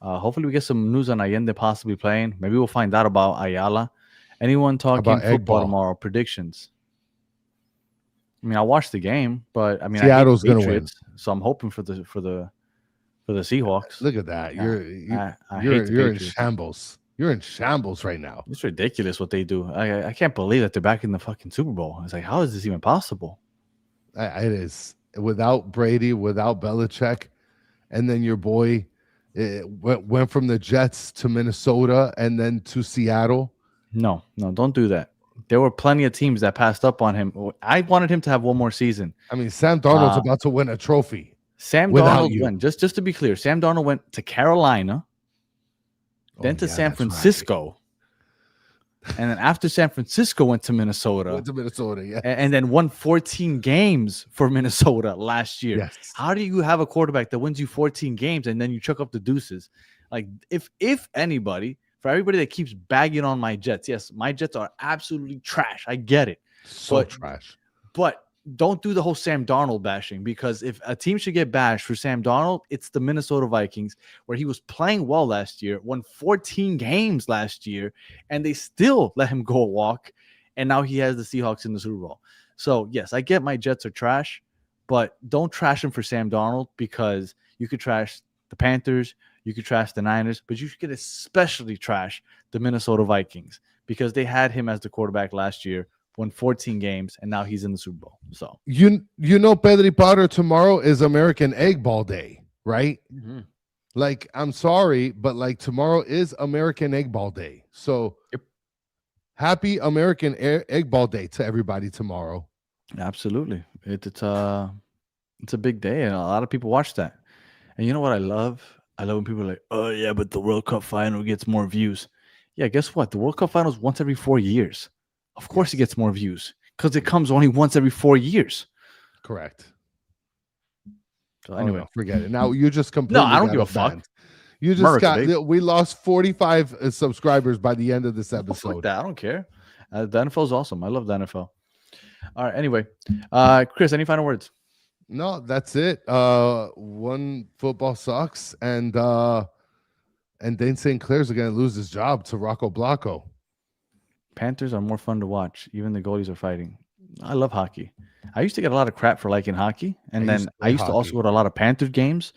Speaker 4: Hopefully, we get some news on Allende possibly playing. Maybe we'll find out about Ayala. Anyone talking
Speaker 5: about
Speaker 4: football
Speaker 5: Egg Ball?
Speaker 4: tomorrow? Predictions. I mean, I watched the game, but I mean,
Speaker 5: Seattle's
Speaker 4: I hate
Speaker 5: gonna win.
Speaker 4: Patriots, so I'm hoping for the Seahawks.
Speaker 5: Look at that.
Speaker 4: I hate the
Speaker 5: You're in
Speaker 4: Patriots.
Speaker 5: shambles. You're in shambles right now.
Speaker 4: It's ridiculous what they do. I can't believe that they're back in the fucking Super Bowl. It's like, how is this even possible?
Speaker 5: It is without Brady, without Belichick, and then your boy went from the Jets to Minnesota and then to Seattle.
Speaker 4: No, don't do that. There were plenty of teams that passed up on him. I wanted him to have one more season.
Speaker 5: I mean, Sam Darnold's about to win a trophy.
Speaker 4: Sam
Speaker 5: Without
Speaker 4: Darnold
Speaker 5: you.
Speaker 4: went. Just to be clear, Sam Darnold went to Carolina, then to
Speaker 5: yeah,
Speaker 4: San
Speaker 5: that's right.
Speaker 4: Francisco, and then after San Francisco went to Minnesota,
Speaker 5: Went to Minnesota, yeah.
Speaker 4: and then won 14 games for Minnesota last year.
Speaker 5: Yes.
Speaker 4: How do you have a quarterback that wins you 14 games and then you chuck up the deuces? Like, if anybody, for everybody that keeps bagging on my Jets, yes, my Jets are absolutely trash. I get it.
Speaker 5: So trash.
Speaker 4: But don't do the whole Sam Darnold bashing, because if a team should get bashed for Sam Darnold, it's the Minnesota Vikings, where he was playing well last year, won 14 games last year, and they still let him go a walk, and now he has the Seahawks in the Super Bowl. So, yes, I get my Jets are trash, but don't trash him for Sam Darnold, because you could trash the Panthers, you could trash the Niners, but you could especially trash the Minnesota Vikings, because they had him as the quarterback last year, won 14 games, and now he's in the Super Bowl. So
Speaker 5: You know, Pedri Potter, tomorrow is American Egg Ball Day, right? Like, I'm sorry, but like tomorrow is American Egg Ball Day. So happy American Egg Ball Day to everybody tomorrow.
Speaker 4: absolutely, it's It's a big day, and a lot of people watch that. And you know what I love? I love when people are like, "Oh yeah, but the World Cup final gets more views." Yeah, guess what? The World Cup final is once every 4 years. Of course, it gets more views because it comes only once every 4 years.
Speaker 5: Correct.
Speaker 4: So anyway,
Speaker 5: no, forget it. Now you just
Speaker 4: no,
Speaker 5: completely
Speaker 4: I don't
Speaker 5: got
Speaker 4: give a
Speaker 5: us
Speaker 4: fuck.
Speaker 5: banned. You just
Speaker 4: America, baby.
Speaker 5: we lost 45 subscribers by the end of this
Speaker 4: Fuck
Speaker 5: episode.
Speaker 4: that. I don't care. The NFL is awesome. I love the NFL. All right. Anyway, Chris, any final words?
Speaker 5: No, that's it. One football sucks, and Dane St. Clair's are going to lose his job to Rocco Blacco.
Speaker 4: Panthers are more fun to watch. Even the goalies are fighting. I love hockey. I used to get a lot of crap for liking hockey, and then I used to also go to a lot of Panthers games,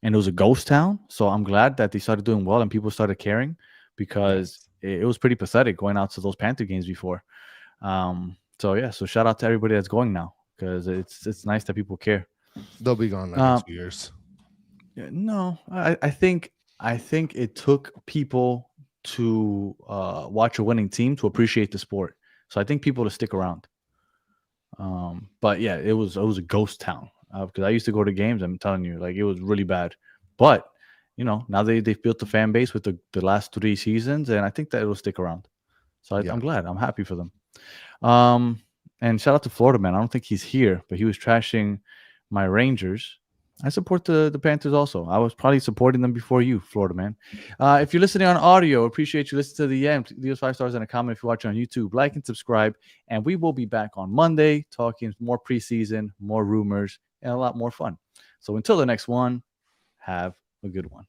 Speaker 4: and it was a ghost town. So I'm glad that they started doing well and people started caring, because it was pretty pathetic going out to those Panther games before. So yeah, so shout out to everybody that's going now, because it's nice that people care.
Speaker 5: They'll be gone in 2 years.
Speaker 4: No, I think it took people to watch a winning team to appreciate the sport. So I think people to stick around. But yeah, it was a ghost town, because I used to go to games. I'm telling you, like, it was really bad. But you know, now they've built the fan base with the last 3 seasons, and I think that it will stick around. So I'm glad. I'm happy for them. And shout out to Florida, man. I don't think he's here, but he was trashing my Rangers. I support the Panthers also. I was probably supporting them before you, Florida man. If you're listening on audio, appreciate you listening to the end. Leave us 5 stars and a comment if you're watching on YouTube. Like and subscribe. And we will be back on Monday talking more preseason, more rumors, and a lot more fun. So until the next one, have a good one.